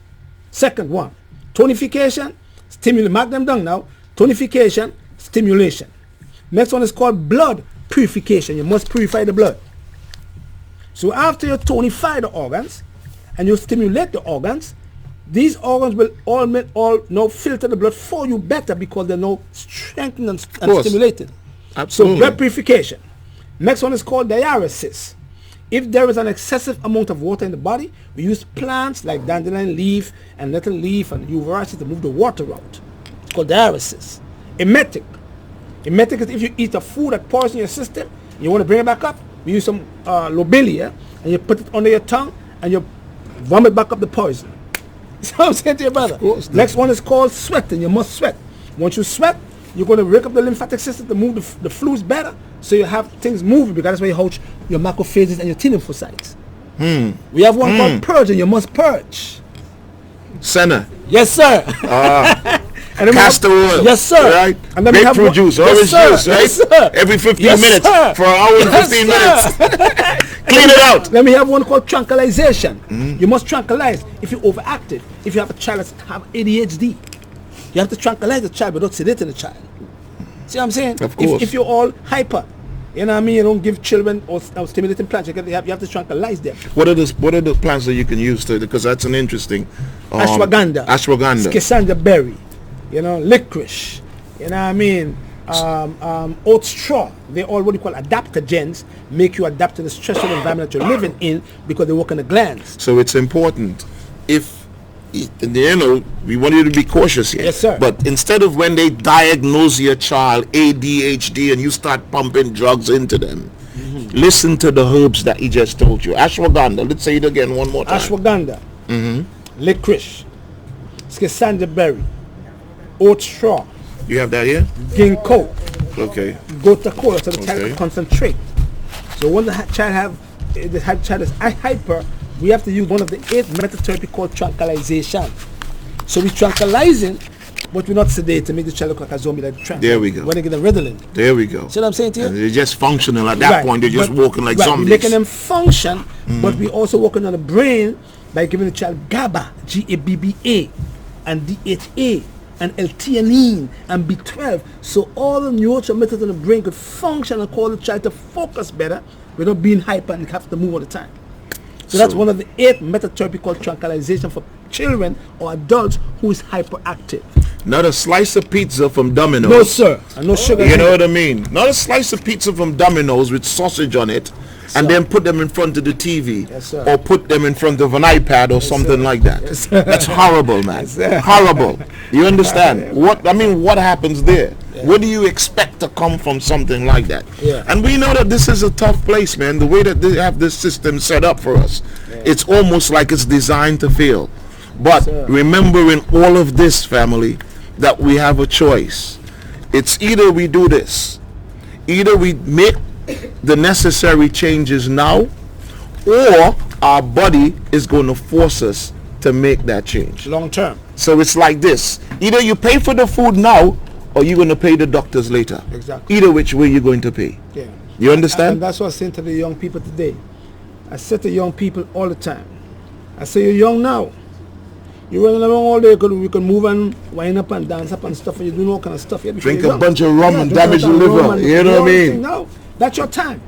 Second one, tonification, stimulate. Mark them down now. Tonification, stimulation. Next one is called blood purification. You must purify the blood. So after you tonify the organs and you stimulate the organs, these organs will all now filter the blood for you better, because they're now strengthened and stimulated. Absolutely. So blood purification. Next one is called diuresis. If there is an excessive amount of water in the body, we use plants like dandelion leaf and nettle leaf and uvarasis to move the water out. It's called diuresis. Emetic. Emetic is if you eat a food that poisons your system, you want to bring it back up, we use some lobelia, and you put it under your tongue and you vomit back up the poison. That's what I'm saying to your brother. Next one is called sweating. You must sweat. Once you sweat, you're going to wake up the lymphatic system to move the fluids better, so you have things moving, because that's why you hold your macrophages and your T lymphocytes. We have one called purging. You must purge. Senna. Yes, sir. And castor oil. Yes, sir. Right? And then grapefruit juice, orange juice, right? Yes, sir. Every 15 Yes, minutes sir. for an hour and 15 minutes. Clean it out. Then we have one called tranquilization. You must tranquilize if you're overactive. If you have a child that have ADHD, You have to tranquilize the child without sedating the child. See what I'm saying? Of course. If you're all hyper, you know what I mean? You don't give children or stimulating plants. You have to tranquilize them. What are the plants that you can use to, because that's an interesting Ashwagandha, Schisandra berry, you know, licorice, you know what I mean? Oat straw. They all what you call adaptogens, make you adapt to the stressful environment that you're living in because they work on the glands. So it's important. If you know, we want you to be cautious here. Yes, sir. But instead of when they diagnose your child ADHD and you start pumping drugs into them, listen to the herbs that he just told you. Ashwagandha. Let's say it again one more time. Ashwagandha, licorice, Schisandra berry, oat straw. You have that here? Ginkgo. Okay. Gota cola, so the child Okay. can concentrate. So when the child is hyper, we have to use one of the 8 method therapy called tranquilization. So we tranquilizing, but we're not sedating, make the child look like a zombie. There we go. When they get the Ritalin. There we go. See what I'm saying to you? And they're just functional at that Right. point. They're just walking like zombies. We're making them function, but we're also working on the brain by giving the child GABA, GABBA, and DHA, and L-theanine, and B12. So all the neurotransmitters in the brain could function and cause the child to focus better without being hyper and have to move all the time. So that's one of the 8 method therapy called tranquilization for children or adults who is hyperactive. Not a slice of pizza from Domino's. No, sir. And no sugar. You know what I mean? Not a slice of pizza from Domino's with sausage on it, and then put them in front of the TV, Yes, sir. or put them in front of an iPad or something like that. That's horrible, man. sir. Horrible. You understand? What happens there? What do you expect to come from something like that? Yeah. And we know that this is a tough place, man. The way that they have this system set up for us, it's almost like it's designed to fail. But sir. remember, in all of this, family, that we have a choice. It's either we do this, either we make the necessary changes now, or our body is going to force us to make that change. Long term. So it's like this: either you pay for the food now, or you're going to pay the doctors later. Exactly. Either which way you're going to pay. Yeah. You understand? And that's what I say to the young people today. I say to young people all the time, I say, you're young now. You're running around all day, you can move and wind up and dance up and stuff, and you're doing all kind of stuff. Drink a bunch of rum and damage the liver. You know what I mean? No, that's your time.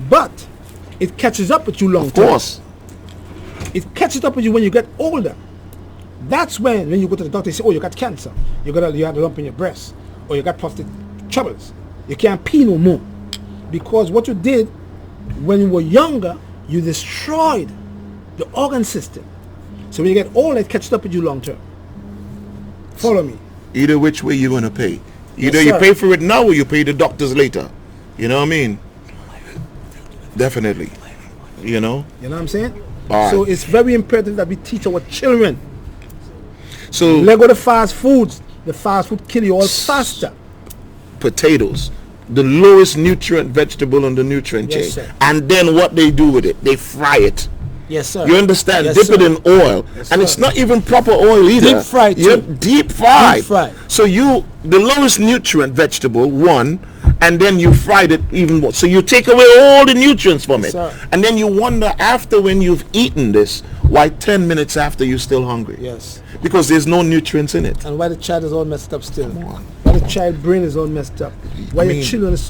But it catches up with you long Of term. course. It catches up with you when you get older. That's when you go to the doctor, they say, oh, you got cancer. You had a lump in your breast. Or you got prostate troubles. You can't pee no more. Because what you did when you were younger, you destroyed the organ system. So when you get older, it catches up with you long term. Follow me. Either which way you're going to pay. Either Yes, you sir. pay for it now, or you pay the doctors later. You know what I mean? Definitely. You know? You know what I'm saying? All right. So it's very important that we teach our children. So Let go of the fast foods. The fast food kill you all faster. potatoes, the lowest nutrient vegetable on the nutrient Yes, chain. sir. And then what they do with it, they fry it. Yes, sir. You understand? Yes, Dip sir. it in oil. Yes, And sir. it's not even proper oil either. Deep fried, You're too. deep fried. Deep fried. So the lowest nutrient vegetable, one, and then you fried it even more. So you take away all the nutrients from Yes, it. sir. And then you wonder after, when you've eaten this, why 10 minutes after you're still hungry. Yes. Because there's no nutrients in it. And why the child is all messed up still? Come on. Why the child brain is all messed up? Why I your mean- children is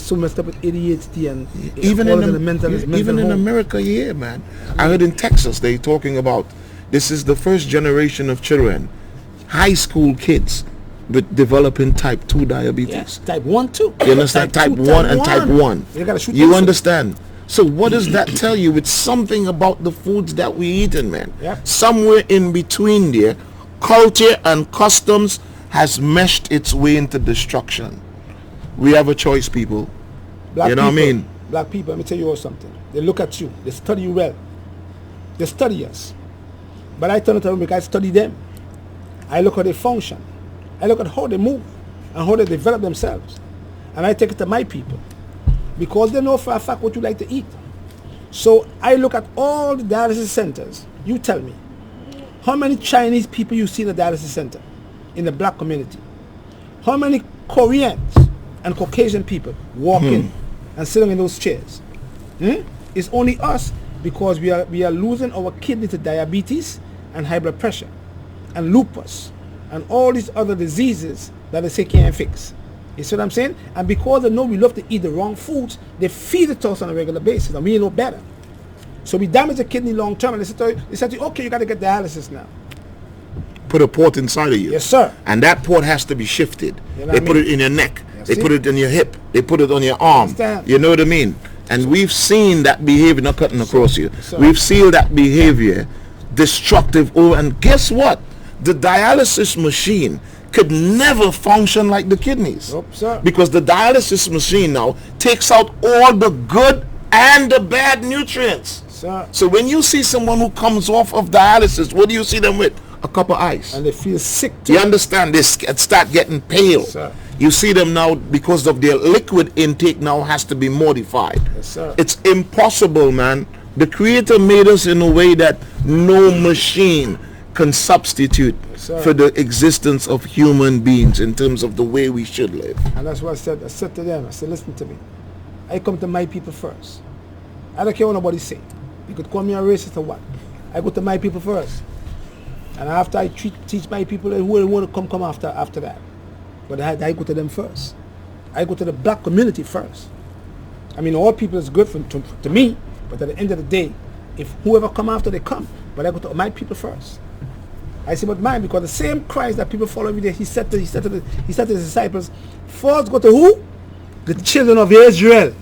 so messed up with ADHD and Even all in of the mental home. America, yeah, man. I heard in Texas they talking about this is the first generation of children, high school kids, with developing type 2 diabetes. Yes, type 1 too. You understand? Type 1 and type 1. You gotta shoot You insulin. understand? So what does that tell you? It's something about the foods that we eating, man. Yep. Somewhere in between there, culture and customs has meshed its way into destruction. We have a choice, people. Black You know what I people- mean? Black people, let me tell you all something. They look at you. They study you well. They study us. But I turn it around because I study them. I look how they function. I look at how they move and how they develop themselves. And I take it to my people. Because they know for a fact what you like to eat. So I look at all the dialysis centers. You tell me, how many Chinese people you see in the dialysis center in the black community? How many Koreans and Caucasian people walk in and sitting in those chairs? It's only us, because we are losing our kidney to diabetes and high blood pressure and lupus and all these other diseases that they say can't fix. You see what I'm saying? And because they know we love to eat the wrong foods, they feed it to us on a regular basis, and we know better. So we damage the kidney long term, and they say to you, okay, you got to get dialysis now. Put a port inside of you. Yes, sir. And that port has to be shifted. You know They what I put mean? it in your neck. You They see? put it in your hip. They put it on your arm. Understand. You know what I mean? And we've seen that behavior, not cutting across you. sir. We've seen that behavior destructive. And guess what? The dialysis machine could never function like the kidneys. Nope, sir. Because the dialysis machine now takes out all the good and the bad nutrients. Sir. So when you see someone who comes off of dialysis, what do you see them with? A cup of ice. And they feel sick too. You understand? They start getting pale. Sir. You see them now because of their liquid intake now has to be modified. Yes, sir. It's impossible, man. The Creator made us in a way that no machine can substitute sir. for the existence of human beings in terms of the way we should live. And that's what I said. I said to them, I said, listen to me. I come to my people first. I don't care what nobody say. You could call me a racist or what. I go to my people first. And after I teach my people, who will want to come after that. But I go to them first. I go to the black community first. I mean, all people is good to me, but at the end of the day, if whoever come after, they come. But I go to my people first. I say, but mine, because the same Christ that people follow me there, he said to his disciples, first go to who? The children of Israel.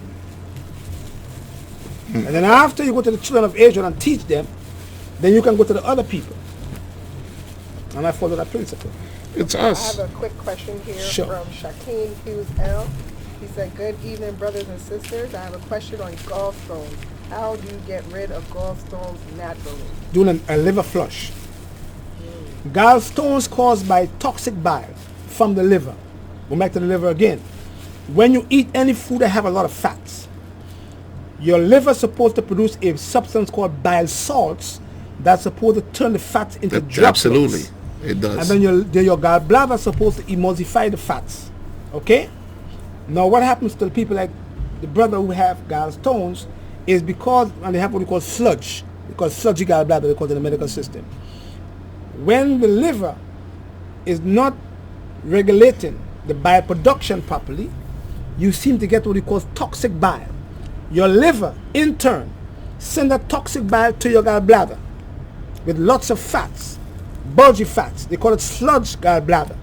And then after you go to the children of Israel and teach them, then you can go to the other people. And I follow that principle. It's I us. have a quick question here Sure. from Shaquem Hughes L. He said, good evening, brothers and sisters. I have a question on gallstones. How do you get rid of gallstones naturally? Doing a liver flush. Gallstones caused by toxic bile from the liver. Go back to the liver again. When you eat any food that have a lot of fats, your liver is supposed to produce a substance called bile salts that's supposed to turn the fats into droplets. Absolutely. It does. And then your gallbladder is supposed to emulsify the fats. Okay? Now what happens to the people like the brother who have gallstones is because, and they have what we call sludge. We call sludgy gallbladder, they call it in the medical system. When the liver is not regulating the bile production properly, you seem to get what we call toxic bile. Your liver, in turn, send that toxic bile to your gallbladder with lots of fats, bulgy fats. They call it sludge gallbladder.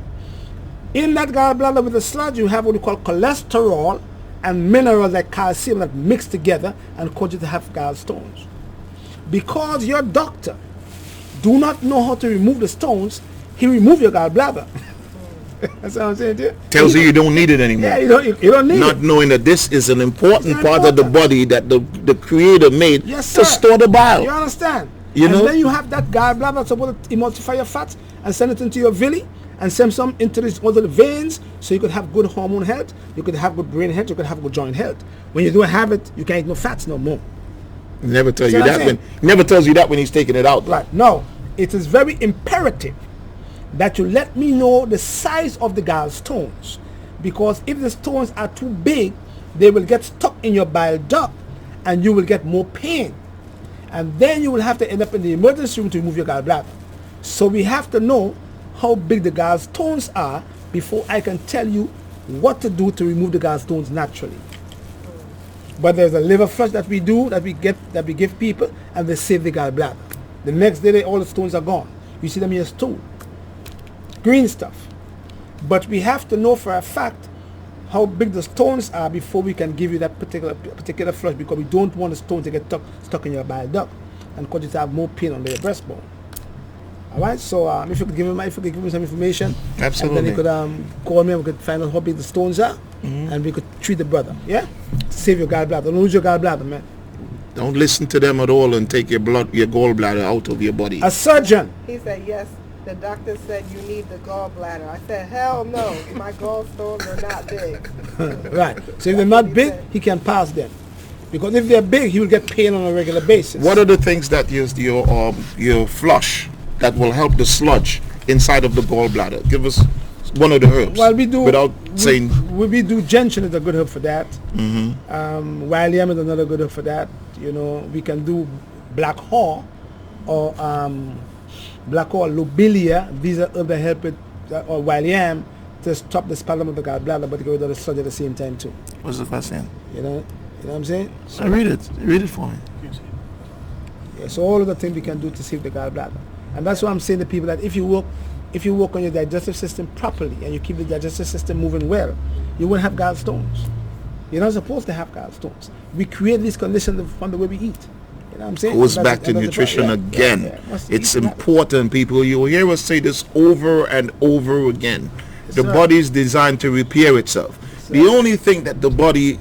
In that gallbladder with the sludge, you have what we call cholesterol and minerals like calcium that mix together and cause you to have gallstones. Because your doctor do not know how to remove the stones, he remove your gallbladder. That's what I'm saying to you. Tells you don't need it anymore. Yeah, you don't need Not it. knowing that this is an important It's part of the important. body that the Creator made Yes, to sir. store the bile. You understand? You and know? then you have that gallbladder that's supposed to emulsify your fats and send it into your villi and send some into all the veins so you could have good hormone health, you could have good brain health, you could have good joint health. When you don't have it, you can't eat no fats no more. Never tell See you what I'm that saying? never tells you that when he's taking it out. Right. No, it is very imperative that you let me know the size of the gallstones, because if the stones are too big, they will get stuck in your bile duct and you will get more pain. And then you will have to end up in the emergency room to remove your gallbladder. So we have to know how big the gallstones are before I can tell you what to do to remove the gallstones naturally. But there's a liver flush that we do, that we give people, and they save the gallbladder. The next day, all the stones are gone. You see them in your stool. Green stuff. But we have to know for a fact how big the stones are before we can give you that particular flush, because we don't want the stones to get stuck in your bile duct and cause you to have more pain under your breastbone. All right. So if you could give me some information, Absolutely. and then you could call me and we could find out how big the stones are, and we could treat the brother. Yeah. To save your gallbladder. Don't lose your gallbladder, man. Don't listen to them at all and take your gallbladder out of your body. A surgeon. He said, yes, the doctor said you need the gallbladder. I said, hell no, my gallstones are not big. Right. So if they're not big, he can pass them. Because if they're big, he will get pain on a regular basis. What are the things that your flush that will help the sludge inside of the gallbladder? Give us one of the herbs. Well, we do. Without saying. We do gentian is a good herb for that. William is another good herb for that. You know, we can do black haw or lobelia. These are herbs that help with or wild yam to stop the spasm of the gallbladder, but to get rid of the sludge at the same time too. What's the first saying? You know what I'm saying? So, Read it. Read it for me. yeah, so all of the things we can do to save the gallbladder. And that's why I'm saying to people that if you work on your digestive system properly and you keep the digestive system moving well, you won't have gallstones. You're not supposed to have gallstones. We create these conditions from the way we eat. You know what I'm saying? Goes back to nutrition again. It's important, people. You will hear us say this over and over again. The body is designed to repair itself. The only thing that the body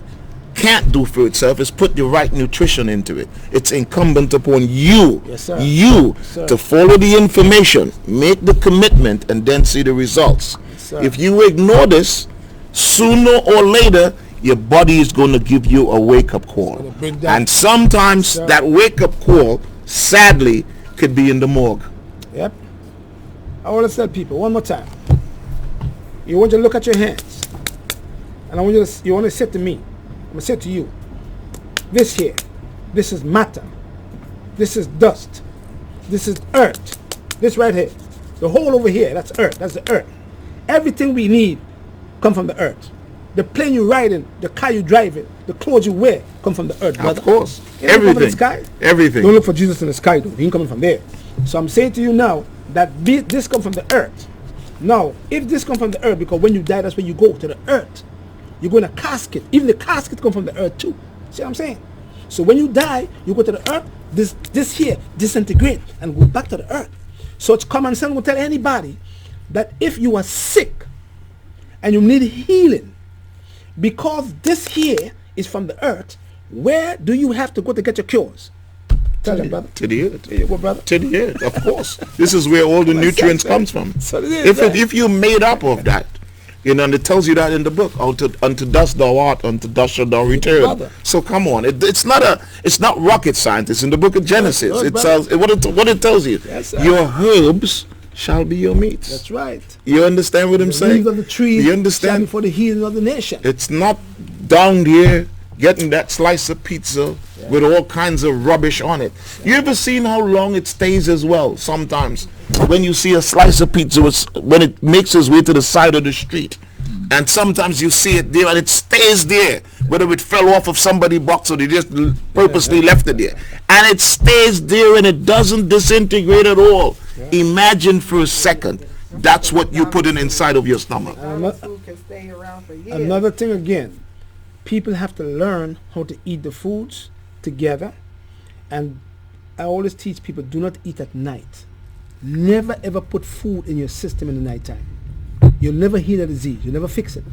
can't do for itself is put the right nutrition into it. It's incumbent upon you, to follow the information, make the commitment, and then see the results. If you ignore this, sooner or later, your body is going to give you a wake-up call. And sometimes that wake-up call, sadly, could be in the morgue. Yep. I want to tell people one more time. You want to look at your hands. And you want to say to me, I'm going to say to you, this here, this is matter. This is dust. This is earth. This right here. The hole over here, that's earth. That's the earth. Everything we need come from the earth. The plane you ride in, the car you drive in, the clothes you wear come from the earth, brother. Of course. Everything. From the sky. Everything. Don't look for Jesus in the sky, though. He ain't coming from there. So I'm saying to you now that this comes from the earth. Now, if this comes from the earth, because when you die, that's when you go to the earth. You go in a casket. Even the casket comes from the earth too. See what I'm saying? So when you die, you go to the earth. This here disintegrate and go back to the earth. So it's common sense will tell anybody that if you are sick and you need healing, because this here is from the earth, where do you have to go to get your cures? Tell them, brother. To the earth. There you go, brother. To the earth, of course. This is where all the nutrients comes from. So If you're made up of that, and it tells you that in the book, unto dust thou art, unto dust shalt thou return. So come on, it's not rocket science. It's in the book of Genesis. It tells what it tells you. Your herbs shall be your meats. That's right. You understand what I'm saying? The leaves of the trees you understand? for the healing of the nation. It's not down here getting that slice of pizza with all kinds of rubbish on it. You ever seen how long it stays as well? Sometimes when you see a slice of pizza, when it makes its way to the side of the street, and sometimes you see it there and it stays there, whether it fell off of somebody's box or they just purposely left it there, and it stays there and it doesn't disintegrate at all. Imagine for a second that's what you put inside of your stomach. Another thing again, people have to learn how to eat the foods together, and I always teach people, do not eat at night. Never ever put food in your system in the nighttime. You'll never heal a disease. You'll never fix it,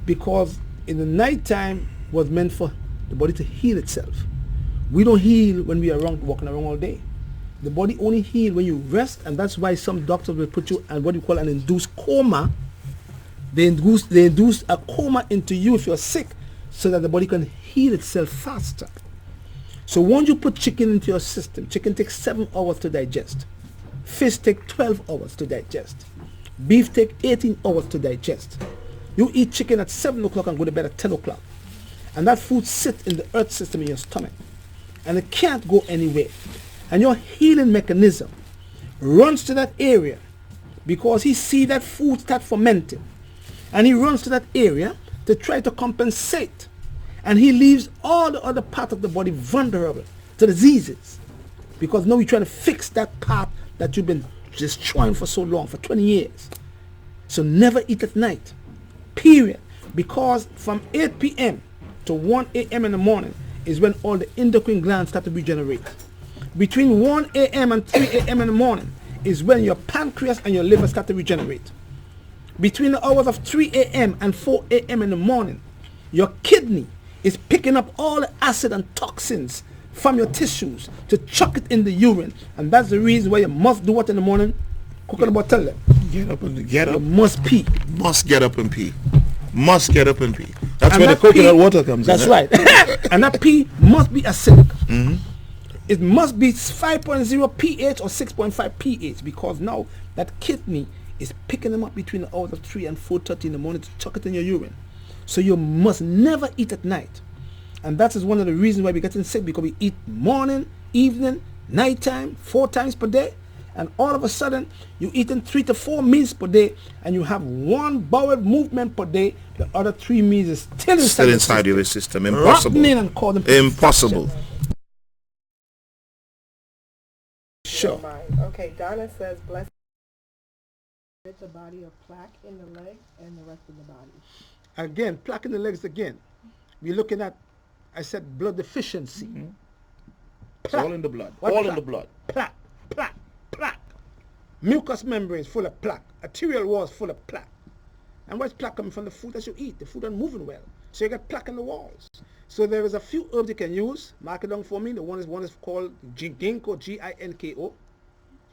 because in the nighttime was meant for the body to heal itself. We don't heal when we are walking around all day. The body only heals when you rest, and that's why some doctors will put you in what you call an induced coma. They induce a coma into you if you're sick, so that the body can heal itself faster. So once you put chicken into your system, chicken takes 7 hours to digest. Fish take 12 hours to digest. Beef take 18 hours to digest. You eat chicken at 7 o'clock and go to bed at 10 o'clock. And that food sits in the earth system in your stomach. And it can't go anywhere. And your healing mechanism runs to that area because he sees that food start fermenting. And he runs to that area to try to compensate. And he leaves all the other parts of the body vulnerable to diseases. Because now you're trying to fix that part that you've been destroying for so long, for 20 years. So never eat at night. Period. Because from 8 p.m. to 1 a.m. in the morning is when all the endocrine glands start to regenerate. Between 1 a.m. and 3 a.m. in the morning is when your pancreas and your liver start to regenerate. Between the hours of 3 a.m. and 4 a.m. in the morning, your kidney is picking up all the acid and toxins from your tissues to chuck it in the urine. And that's the reason why you must do what in the morning? Coconut bottle. Get up. You must pee. Must get up and pee. Must get up and pee. That's where the coconut water comes in. That's right. And that pee must be acidic. Mm-hmm. It must be 5.0 pH or 6.5 pH, because now that kidney is picking them up between the hours of 3 and 4:30 in the morning to chuck it in your urine. So you must never eat at night. And that is one of the reasons why we're getting sick, because we eat morning, evening, nighttime, 4 times per day. and all of a sudden you're eating 3 to 4 meals per day, and you have 1 bowel movement per day. The other 3 meals is still inside your system. Impossible. Rotting and causing Impossible. Sure. Okay, Donna says, bless the body of plaque in the leg and the rest of the body. Again, plaque in the legs again. We're looking at, I said, blood deficiency. It's all in the blood. What all plaque? in the blood. Plaque. Mucous membranes full of plaque. Arterial walls full of plaque. And where's plaque coming from? The food that you eat. The food not moving well. So you get plaque in the walls. So there is a few herbs you can use. Mark it down for me. The one is called ginkgo, Ginko. You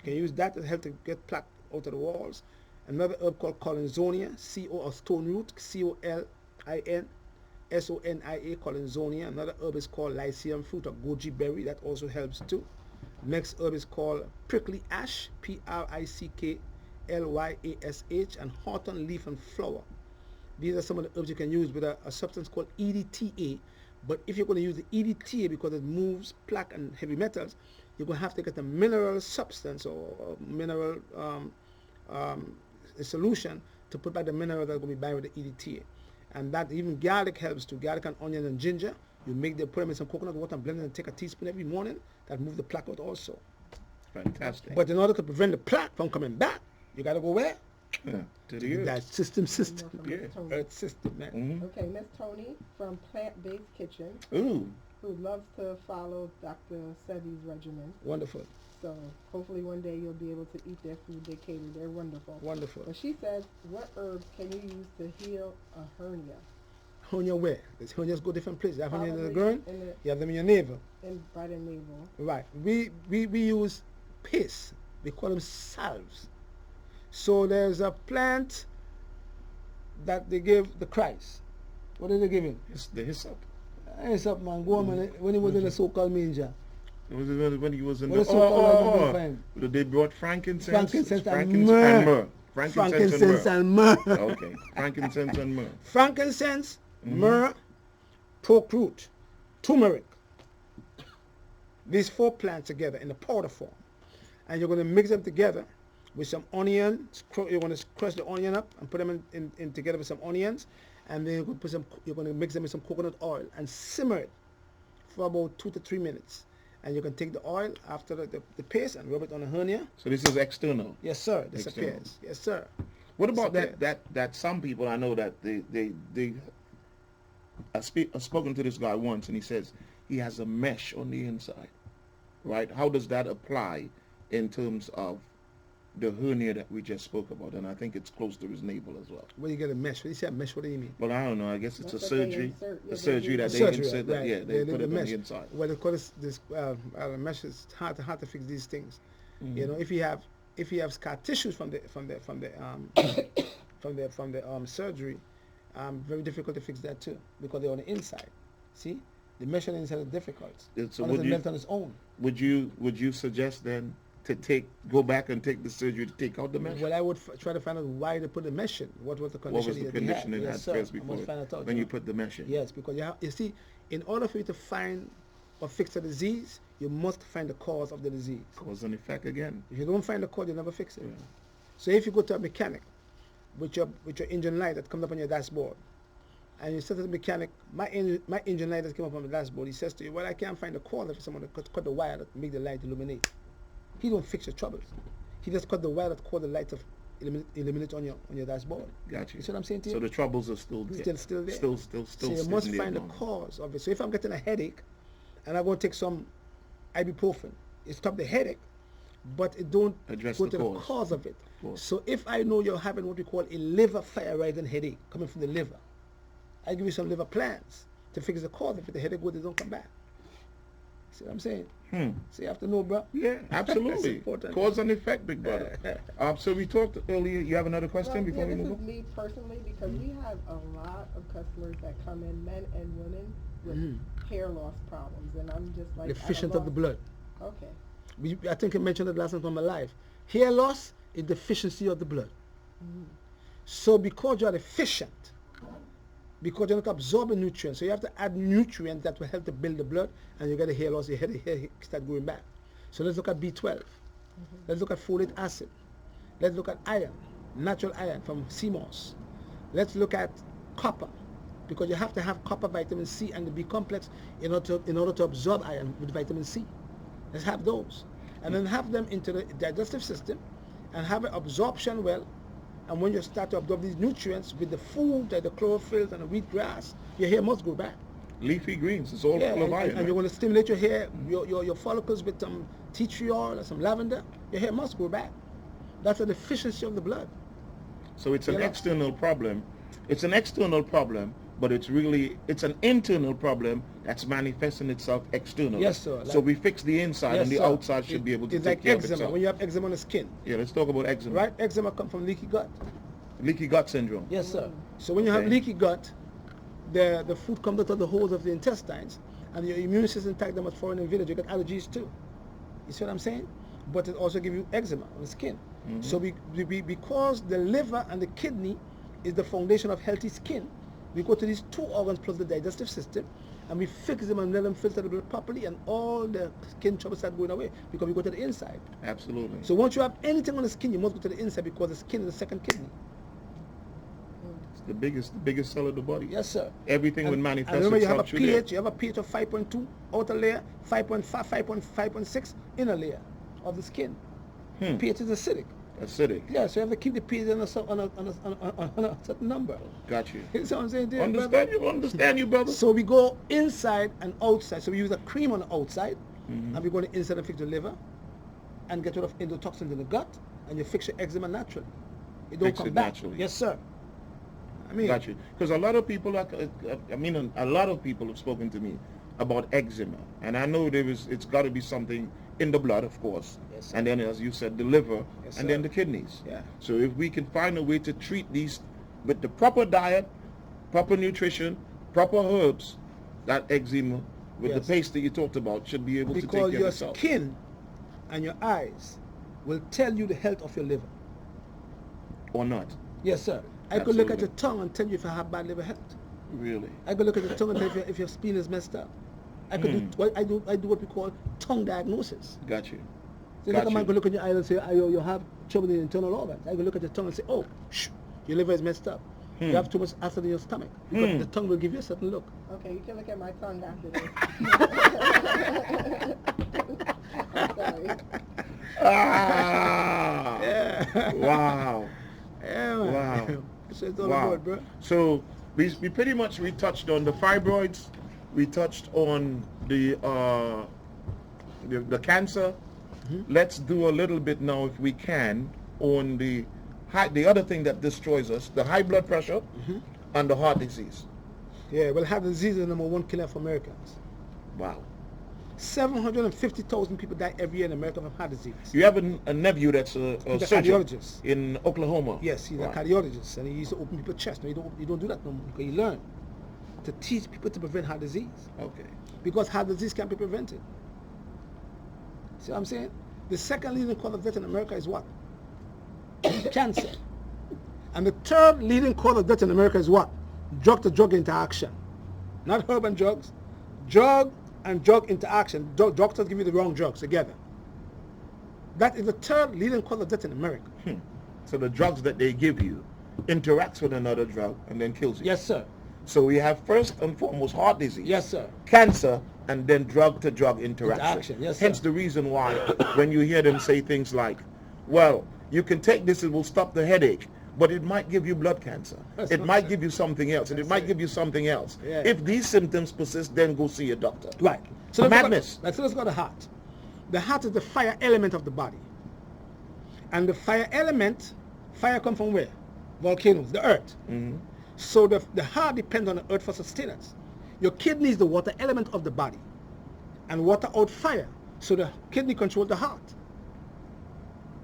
can use that to help to get plaque out of the walls. Another herb called colinsonia, C-O or stone root, C-O-L-I-N-S-O-N-I-A, colinsonia. Another herb is called lycium fruit or goji berry. That also helps too. Next herb is called prickly ash, P-R-I-C-K-L-Y-A-S-H, and hawthorn leaf and flower. These are some of the herbs you can use with a substance called EDTA. But if you're going to use the EDTA because it moves plaque and heavy metals, you're going to have to get a mineral substance or mineral a solution to put back the mineral that's going to be bound with the EDTA. And that even garlic helps too. Garlic and onion and ginger. You put them in some coconut water and blend it and take a teaspoon every morning. That move the plaque out also. Fantastic. But in order to prevent the plaque from coming back, you got to go where? Yeah, to the earth. That system. Yeah. Earth system, man. Mm-hmm. Okay, Miss Tony from Plant Based Kitchen, Ooh. who loves to follow Dr. Sevi's regimen. Wonderful. So hopefully one day you'll be able to eat their food they cater. They're wonderful. Wonderful. But she says, what herbs can you use to heal a hernia? Hernia where? Does hernias go different places? You have hernia in the Probably groin? You have them in your navel. And by the navel. Right. We use paste. We call them salves. So there's a plant that they give the Christ. What did they give him? It's the hyssop. Hyssop, man. Go on, man. When he was in the so-called manger. It was when he was in What the... They brought frankincense and myrrh. Frankincense and myrrh. Okay. Frankincense and myrrh. Frankincense, myrrh, pork root, turmeric. These 4 plants together in the powder form. And you're going to mix them together with some onion. You're going to crush the onion up and put them in together with some onions. And then you're going to mix them with some coconut oil and simmer it for about 2 to 3 minutes. And you can take the oil after the paste and rub it on the hernia. So this is external. Yes, sir. This appears. Yes, sir. What about that some people I know that they I've spoken to this guy once and he says he has a mesh on the inside, right? How does that apply in terms of the hernia that we just spoke about? And I think it's close to his navel as well. When you get a mesh, when you say a mesh, what do you mean? Well, I don't know. I guess it's That's a surgery. A surgery that they insert. Right. Yeah, they put it on mesh. the inside. Well, of course, this mesh is hard to fix these things. Mm-hmm. You know, if you have scar tissues from the surgery, very difficult to fix that too because they're on the inside. See, the mesh on the inside is difficult. So would left on its own. Would you suggest then to go back and take the surgery to take out the mesh? Well, I would try to find out why they put the mesh in. What was the condition? What was the condition it had first before when you put the mesh in? Yes, because you see, in order for you to find or fix a disease, you must find the cause of the disease. Cause and effect again. If you don't find the cause, you never fix it. Yeah. So if you go to a mechanic with your engine light that comes up on your dashboard, and you say to the mechanic, my engine light that came up on the dashboard, he says to you, well, I can't find the cause of someone to cut the wire that make the light illuminate. He don't fix your troubles. He just cut the wire that cause the light to illuminate on your dashboard. Got you. You see what I'm saying to you? So the troubles are still there. Still there. Still. So you must find the cause of it. So if I'm getting a headache, and I go take some ibuprofen, it stops the headache, but it don't go to the cause of it. So if I know you're having what we call a liver fire-riding headache coming from the liver, I give you some liver plants to fix the cause of it. The headache goes, they don't come back. See what I'm saying? So you have to know, bro. Yeah, absolutely. Cause and effect, big brother. So we talked earlier. You have another question before we move on? This is me personally because we have a lot of customers that come in, men and women, with hair loss problems, and I'm just like deficient of the blood. Okay. I think I mentioned it last time from my life. Hair loss is deficiency of the blood. So because you are deficient, because you're not absorbing nutrients, so you have to add nutrients that will help to build the blood, and you get a hair loss, your hair start going back. So let's look at B12. Let's look at folate acid. Let's look at iron, natural iron from sea moss. Let's look at copper, because you have to have copper, vitamin C, and the B complex in order to absorb iron with vitamin C. Let's have those, and then have them into the digestive system, and have an absorption well. And when you start to absorb these nutrients with the food, like the chlorophyll and the wheatgrass, your hair must grow back. Leafy greens, it's all full of iron. And you're going to stimulate your hair, your follicles with some tea tree oil or some lavender. Your hair must grow back. That's a deficiency of the blood. So it's an external problem. It's an external problem, but it's an internal problem that's manifesting itself externally. Yes, sir. So we fix the inside, and the outside should be able to take care of itself. It's like eczema. When you have eczema on the skin. Yeah, let's talk about eczema. Right? Eczema comes from leaky gut. Leaky gut syndrome. Yes, sir. So when you have leaky gut, the food comes out of the holes of the intestines, and your immune system attack them as foreign invaders. You get allergies too. You see what I'm saying? But it also gives you eczema on the skin. So because the liver and the kidney is the foundation of healthy skin, we go to these two organs plus the digestive system, and we fix them and let them filter the blood properly, and all the skin troubles start going away because we go to the inside. Absolutely. So once you have anything on the skin, you must go to the inside, because the skin is the second kidney. It's the biggest cell of the body. Yes, sir. Everything will manifest and remember, itself through there. you have a pH of 5.2 outer layer, 5.5, 5.6 inner layer of the skin. pH is acidic. Acidic. Yeah, so you have to keep the pH on a certain number. Got you. You see what I'm saying there, Understand you, brother. So we go inside and outside. So we use a cream on the outside, and we go inside and fix the liver, and get rid of endotoxins in the gut, and you fix your eczema naturally. It don't Fix come it back. naturally. Yes, sir. I mean, Got you. Because a lot of people, a lot of people have spoken to me about eczema, and I know it's got to be something in the blood, of course, yes, and then, as you said, the liver, yes, and then the kidneys. Yeah. So if we can find a way to treat these with the proper diet, proper nutrition, proper herbs, that eczema with the paste that you talked about should be able to take care of itself. Because your skin and your eyes will tell you the health of your liver. Or not. Yes, sir. I could look at your tongue and tell you if you have bad liver health. Really? I could look at your tongue and tell you if your spleen is messed up. I could do what we call tongue diagnosis. Got you. So like a man could look at your eye and say, you have trouble in the internal organs. I could look at your tongue and say, your liver is messed up. You have too much acid in your stomach. Because the tongue will give you a certain look. Okay, you can look at my tongue after this. Yeah. Wow. Yeah, man. Wow. So it's all about, bro. So we pretty much touched on the fibroids. We touched on the cancer. Let's do a little bit now, if we can, on the other thing that destroys us, the high blood pressure and the heart disease. Yeah, well, heart disease is the #1 killer for Americans. Wow. 750,000 people die every year in America from heart disease. You have a nephew that's a surgeon cardiologist in Oklahoma. Yes, he's a cardiologist, and he used to open people's chest. No, you don't do that no more, because you learn to teach people to prevent heart disease. Okay. Because heart disease can be prevented. See what I'm saying? The second leading cause of death in America is what? Cancer. And the third leading cause of death in America is what? Drug-to-drug interaction. Not herb and drugs. Drug and drug interaction. Doctors give you the wrong drugs together. That is the third leading cause of death in America. So the drugs that they give you interacts with another drug and then kills you. Yes, sir. So we have first and foremost heart disease. Yes, sir. Cancer, and then drug-to-drug interaction. Yes, sir. Hence the reason why when you hear them say things like, well, you can take this, it will stop the headache, but it might give you blood cancer. It might give you something else, and it might give you something else. Yeah. If these symptoms persist, then go see a doctor. Right. So madness. Let's go to the heart. The heart is the fire element of the body. And the fire element, fire comes from where? Volcanoes, the earth. So the heart depends on the earth for sustenance. Your kidney is the water element of the body. And water out fire. So the kidney controls the heart.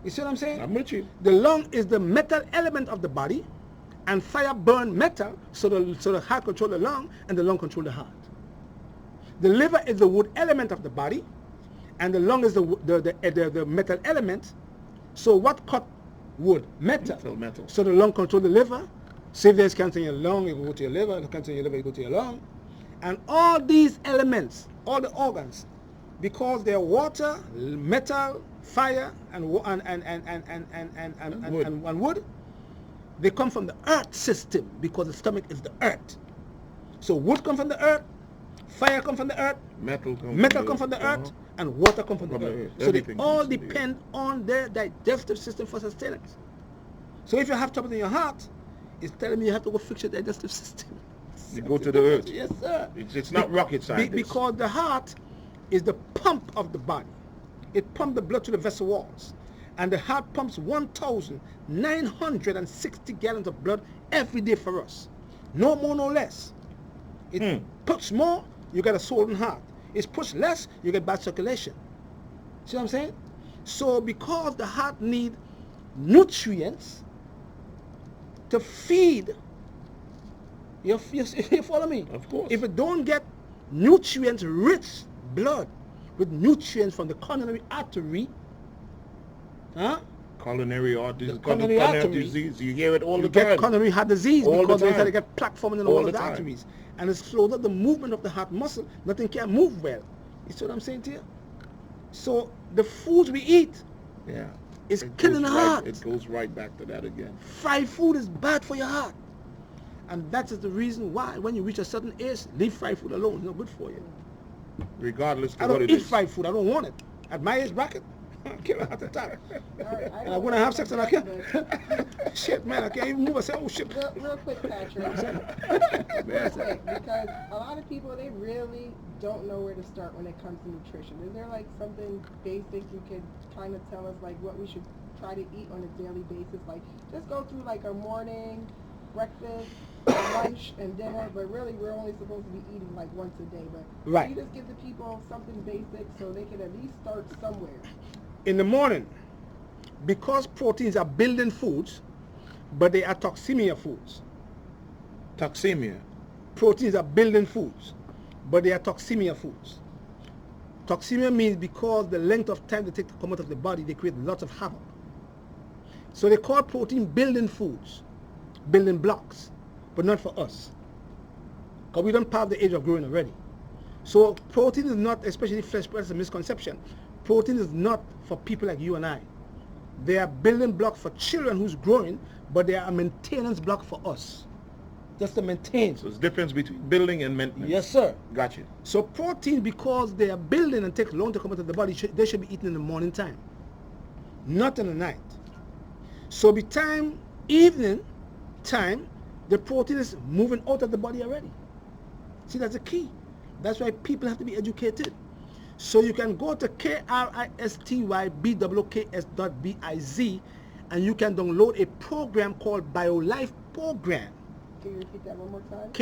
You see what I'm saying? I'm with you. The lung is the metal element of the body, and fire burn metal, so the heart controls the lung, and the lung controls the heart. The liver is the wood element of the body, and the lung is the metal element. So what cut wood? Metal. Metal. So the lung controls the liver. So if there's cancer in your lung, you go to your liver. If there's cancer in your liver, you go to your lung. And all these elements, all the organs, Because they're water, metal, fire, and wood. They come from the earth system because the stomach is the earth. So wood come from the earth, fire come from the earth, metal come from the earth, and water come from the earth. So they all depend on their digestive system for sustenance. So if you have trouble in your heart, it's telling me you have to go fix your digestive system. You go to the earth. Yes, sir. It's not rocket science. Because the heart is the pump of the body. It pumps the blood to the vessel walls. And the heart pumps 1,960 gallons of blood every day for us. No more, no less. It puts more, you get a swollen heart. It puts less, you get bad circulation. See what I'm saying? So because the heart needs nutrients to feed, you follow me? Of course. If it don't get nutrient-rich blood with nutrients from the coronary artery, coronary artery disease. You hear it all the time. You get coronary heart disease because they get plaque forming in all of the arteries. And it slows up the movement of the heart muscle. Nothing can move well. You see what I'm saying to you? So the foods we eat is killing the heart. It goes right back to that again. Fried food is bad for your heart. And that is the reason why when you reach a certain age, leave fried food alone. It's not good for you. Regardless of what it is. I don't eat fried food. I don't want it. At my age bracket. I can't have the time. And I'm going to have sex and I can't. Shit, man, I can't even move. I say, oh, shit. Real quick, Patrick. Real quick, because a lot of people, they really don't know where to start when it comes to nutrition. Is there like something basic you could kind of tell us, like what we should try to eat on a daily basis? Like just go through like a morning, breakfast, lunch, and dinner, but really we're only supposed to be eating like once a day. But right. You just give the people something basic so they can at least start somewhere. In the morning, because proteins are building foods, but they are toxemia foods. Toxemia? Proteins are building foods, but they are toxemia foods. Toxemia means because the length of time they take to come out of the body, they create lots of havoc. So they call protein building foods, building blocks, but not for us. Because we don't pass the age of growing already. So protein is not, especially flesh, that's a misconception. Protein is not for people like you and I. They are building blocks for children who's growing, but they are a maintenance block for us. Just to maintain. So it's difference between building and maintenance. Yes, sir. Gotcha. So protein, because they are building and take long to come out of the body, they should be eaten in the morning time, not in the night. So by time, evening time, the protein is moving out of the body already. See, that's the key. That's why people have to be educated. So you can go to KRISTYBWKS.biz and you can download a program called BioLife Program. Can you repeat that one more time?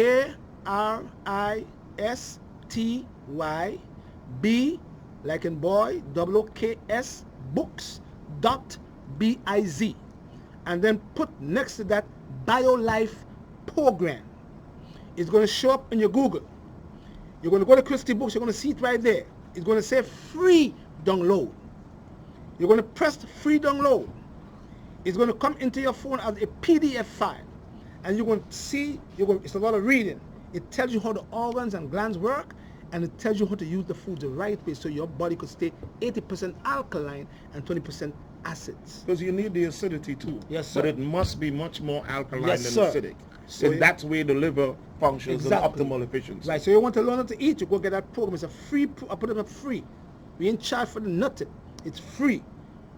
KRISTYB, like in boy, WKS books.biz. And then put next to that BioLife Program. It's going to show up in your Google. You're going to go to Christie Books, you're going to see it right there. It's going to say free download. You're going to press free download. It's going to come into your phone as a PDF file. And you're going to see, it's a lot of reading. It tells you how the organs and glands work, and it tells you how to use the food the right way so your body could stay 80% alkaline and 20% acids. Because you need the acidity too. Yes, sir. But it must be much more alkaline yes, than sir. acidic. So that's where the liver functions exactly. in optimal efficiency. Right, so you want to learn how to eat, you go get that program. It's a free, I put it up free. We ain't charged for the nothing. It's free.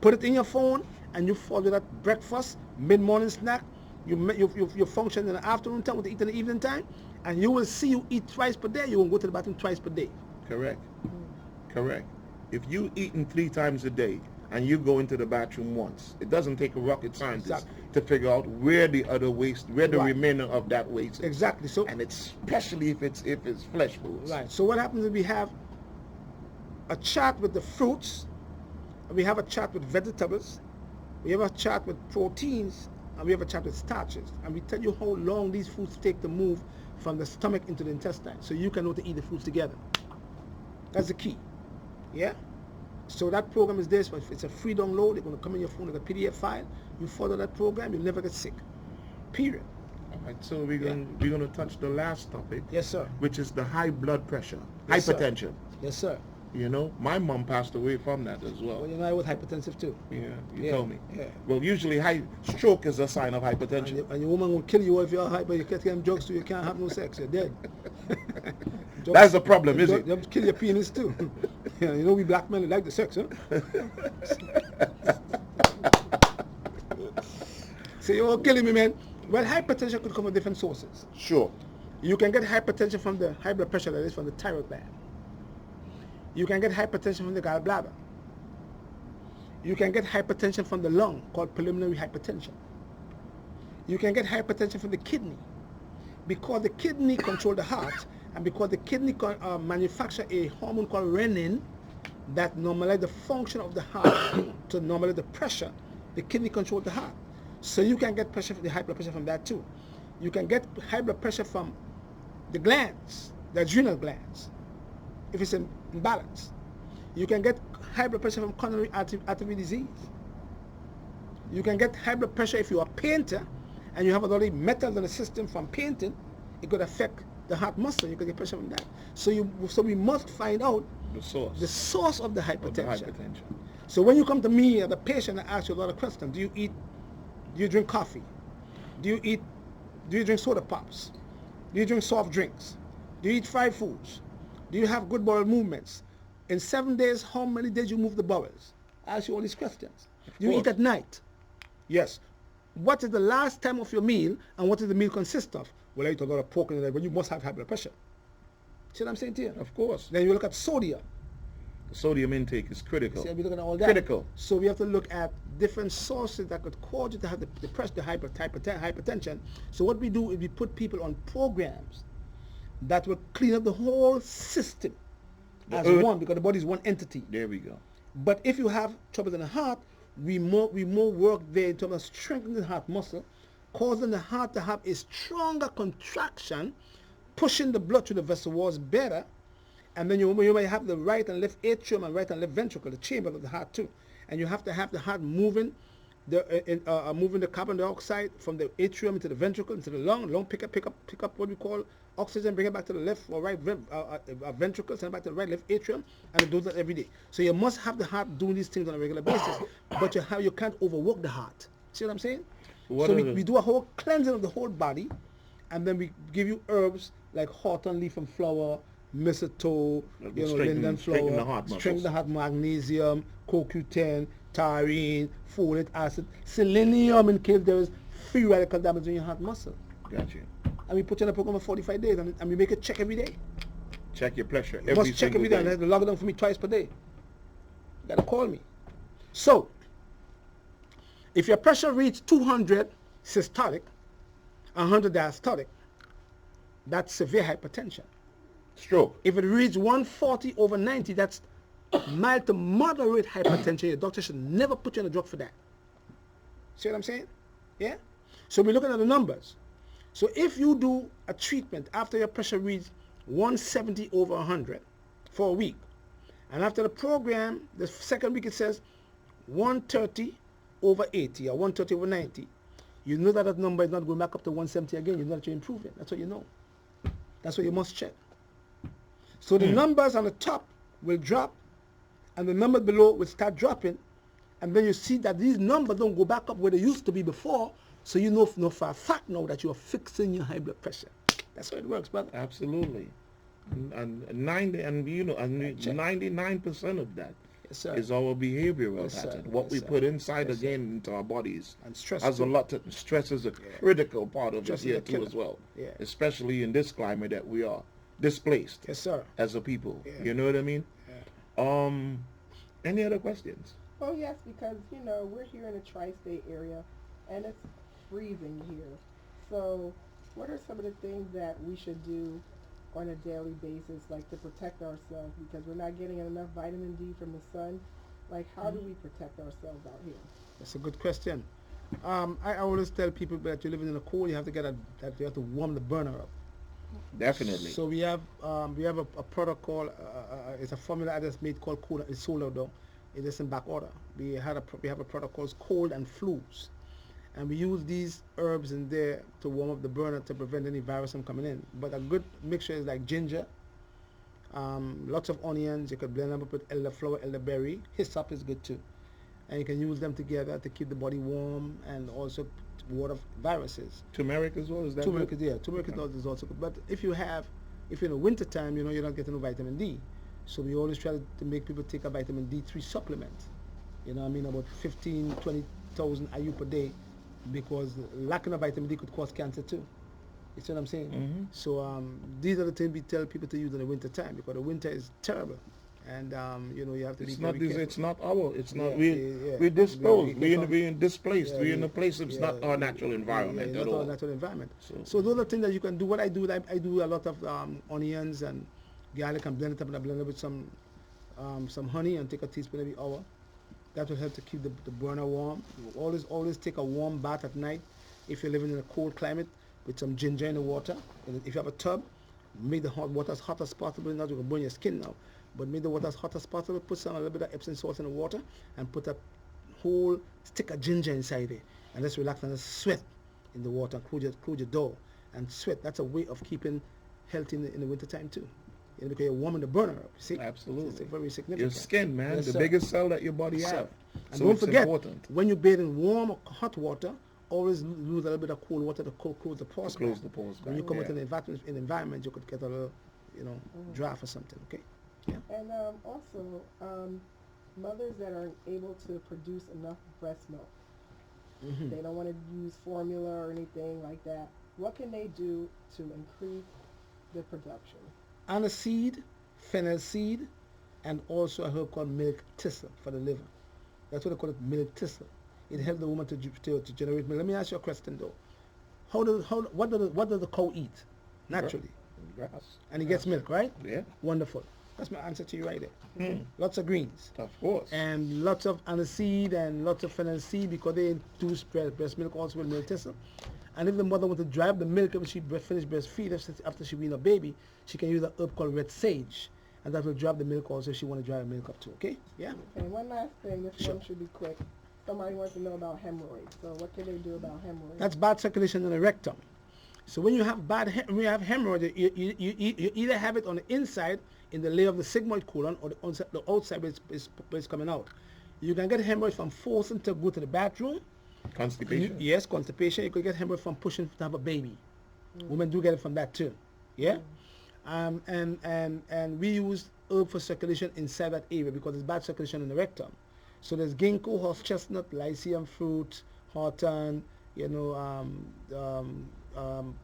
Put it in your phone and you follow that breakfast, mid-morning snack. You function in the afternoon time, with the eat in the evening time, and you will see you eat twice per day. You will go to the bathroom twice per day. Correct. Correct. If you eating 3 times a day and you go into the bathroom once, it doesn't take a rocket scientist to figure out where the other waste, where the remainder of that waste is. Exactly. So, and especially if it's flesh foods. Right. So what happens is we have a chart with the fruits, and we have a chart with vegetables, we have a chart with proteins, and we have a chart with starches. And we tell you how long these foods take to move from the stomach into the intestine, so you can know to eat the foods together. That's the key. Yeah? So that program is this. It's a free download. It's going to come in your phone as a PDF file. You follow that program, you'll never get sick. Period. All right, so we're going to touch the last topic. Yes, sir. Which is the high blood pressure, yes, hypertension. Sir. Yes, sir. You know, my mom passed away from that as well. Well, you know, I was hypertensive too. Yeah, you Yeah, told me. yeah. Well, usually stroke is a sign of And, hypertension. and your woman will kill you if you're high, but you can't get drugs, so you can't have no sex. You're dead. That's the problem, is it? They'll kill your penis too. Yeah, you know, we black men like the sex, huh? So you're all killing me, man. Well, hypertension could come from different sources. Sure. You can get hypertension from the high blood pressure, that is from the thyroid gland. You can get hypertension from the gallbladder. You can get hypertension from the lung, called pulmonary hypertension. You can get hypertension from the kidney, because the kidney controls the heart, and because the kidney manufacture a hormone called renin that normalizes the function of the heart to normalize the pressure. The kidney controls the heart. So you can get pressure, the high blood pressure from that too. You can get high blood pressure from the glands, the adrenal glands, if it's in balance. You can get high blood pressure from coronary artery disease. You can get high blood pressure if you're a painter and you have a lot of metals in the system from painting. It could affect the heart muscle. You could get pressure from that. So we must find out the source of the hypertension. So when you come to me as a patient, I ask you a lot of questions. Do you drink coffee? Do you drink soda pops? Do you drink soft drinks? Do you eat fried foods? Do you have good bowel movements? In 7 days, how many days you move the bowels? I ask you all these questions. Do you eat at night? Yes. What is the last time of your meal, and what does the meal consist of? Well, I eat a lot of pork in the day, but you must have high blood pressure. See what I'm saying to you? Of course. Then you look at sodium. The sodium intake is critical. See, we looking at all that. Critical. So we have to look at different sources that could cause you to have the pressure, the hypertension. So what we do is we put people on programs that will clean up the whole system as one, because the body is one entity. There we go. But if you have trouble in the heart, we more work there in terms of strengthening the heart muscle, causing the heart to have a stronger contraction, pushing the blood through the vessel walls better, and then you may have the right and left atrium and right and left ventricle, the chamber of the heart too, and you have to have the heart moving the carbon dioxide from the atrium into the ventricle, into the lung pick up what we call oxygen, bring it back to the left or right ventricle, send it back to the right left atrium, and it does that every day. So you must have the heart doing these things on a regular basis, but you can't overwork the heart. See what I'm saying? We do a whole cleansing of the whole body, and then we give you herbs like hawthorn leaf and flower, mistletoe, linden flower, strengthen the heart, magnesium, CoQ10, taurine, folic acid, selenium in case there is free radical damage in your heart muscle. Gotcha. And we put you in a program for 45 days, and we make a check every day. Check your pressure You must check every day. And they have to log it down for me twice per day. You gotta call me. So, if your pressure reaches 200 systolic, 100 diastolic, that's severe hypertension. Stroke. If it reaches 140 over 90, that's mild to moderate hypertension. Your doctor should never put you on a drug for that. See what I'm saying? Yeah? So we're looking at the numbers. So if you do a treatment after your pressure reads 170 over 100 for a week, and after the program, the second week it says 130 over 80 or 130 over 90, you know that number is not going back up to 170 again. You know that you're improving. That's what you know. That's what you must check. So the numbers on the top will drop, and the numbers below will start dropping, and then you see that these numbers don't go back up where they used to be before, so you know for a fact now that you are fixing your high blood pressure. That's how it works, brother. Absolutely. And 99% of that is our behavioral pattern. What we put inside again into our bodies. And stress has a lot to, stress is a critical part of it here too as well. Yeah. Especially in this climate that we are displaced. Yes, sir. As a people. Yeah. You know what I mean? Yeah. Any other questions? Well, yes, because, we're here in the tri-state area, and it's freezing here. So what are some of the things that we should do on a daily basis, like to protect ourselves, because we're not getting enough vitamin D from the sun? Like, how do we protect ourselves out here? That's a good question. I always tell people that you're living in the cold, you have to warm the burner up. Definitely. So we have a product called it's a formula that's made called cold. It's sold out though. It is in back order. We have a product called cold and flus, and we use these herbs in there to warm up the burner to prevent any virus from coming in. But a good mixture is like ginger, Lots of onions. You could blend them up with elderflower, elderberry. Hyssop is good too. And you can use them together to keep the body warm and also to ward off viruses. Turmeric as well, is that Turmeric, good? yeah, turmeric is also good. But if you're in the winter time, you're not getting no vitamin D. So we always try to make people take a vitamin D3 supplement. About 15, 20,000 IU per day, because lacking of vitamin D could cause cancer too. You see what I'm saying? Mm-hmm. So these are the things we tell people to use in the winter time, because the winter is terrible. And you have to be very careful. It's not our. It's not. Yeah, We're disposed. we We're being displaced. Yeah, we're in a place. It's not our natural environment not at our all. natural environment. So- So those are things that you can do. What I do, I do a lot of onions and garlic and blend it up in a blender with some honey and take a teaspoon every hour. That will help to keep the burner warm. Always take a warm bath at night if you're living in a cold climate, with some ginger in the water. And if you have a tub, make the hot water as hot as possible. Not going to burn your skin now, but make the water as hot as possible. Put a little bit of Epsom salt in the water and put a whole stick of ginger inside it, and just relax and just sweat in the water. Close your door and sweat. That's a way of keeping healthy in the winter time too. Because you're warming the burner up. You see? Absolutely. It's very significant. Your skin, man, Yes, the sir. biggest cell that your body Yes, has. sir. And So don't it's forget, important when you bathe in warm or hot water, always lose a little bit of cold water to close the pores. to close back. the pores. When you back, come yeah. into an environment, you could get a little, draft or something. Okay. Yeah. And also, mothers that are able to produce enough breast milk, Mhm. they don't want to use formula or anything like that. What can they do to increase the production? Aniseed, fennel seed, and also a herb called milk thistle for the liver. That's what they call it, milk thistle. It helps the woman to generate milk. Let me ask you a question though. What does the cow eat naturally? Grass. And it gets milk, right? Yeah. Wonderful. That's my answer to you right there. Mm. Lots of greens. Of course. And lots of aniseed and lots of fennel seed, because they induce breast milk also with milk thistle. And if the mother wants to drive the milk after she finish breastfeed, after she wean a baby, she can use a herb called red sage, and that will drive the milk also if she want to drive the milk up too. Okay? Yeah. Okay, one last thing. This Sure. one should be quick. Somebody wants to know about hemorrhoids. So what can they do about hemorrhoids? That's bad circulation in the rectum. So when you have hemorrhoid, you either have it on the inside in the layer of the sigmoid colon, or the outside where it's coming out. You can get hemorrhoid from forcing to go to the bathroom. Constipation. Yes, constipation. You could get hemorrhoid from pushing to have a baby. Women do get it from that too. Yeah. And we use herb for circulation inside that area because it's bad circulation in the rectum. So there's ginkgo, horse chestnut, lycium fruit, horton,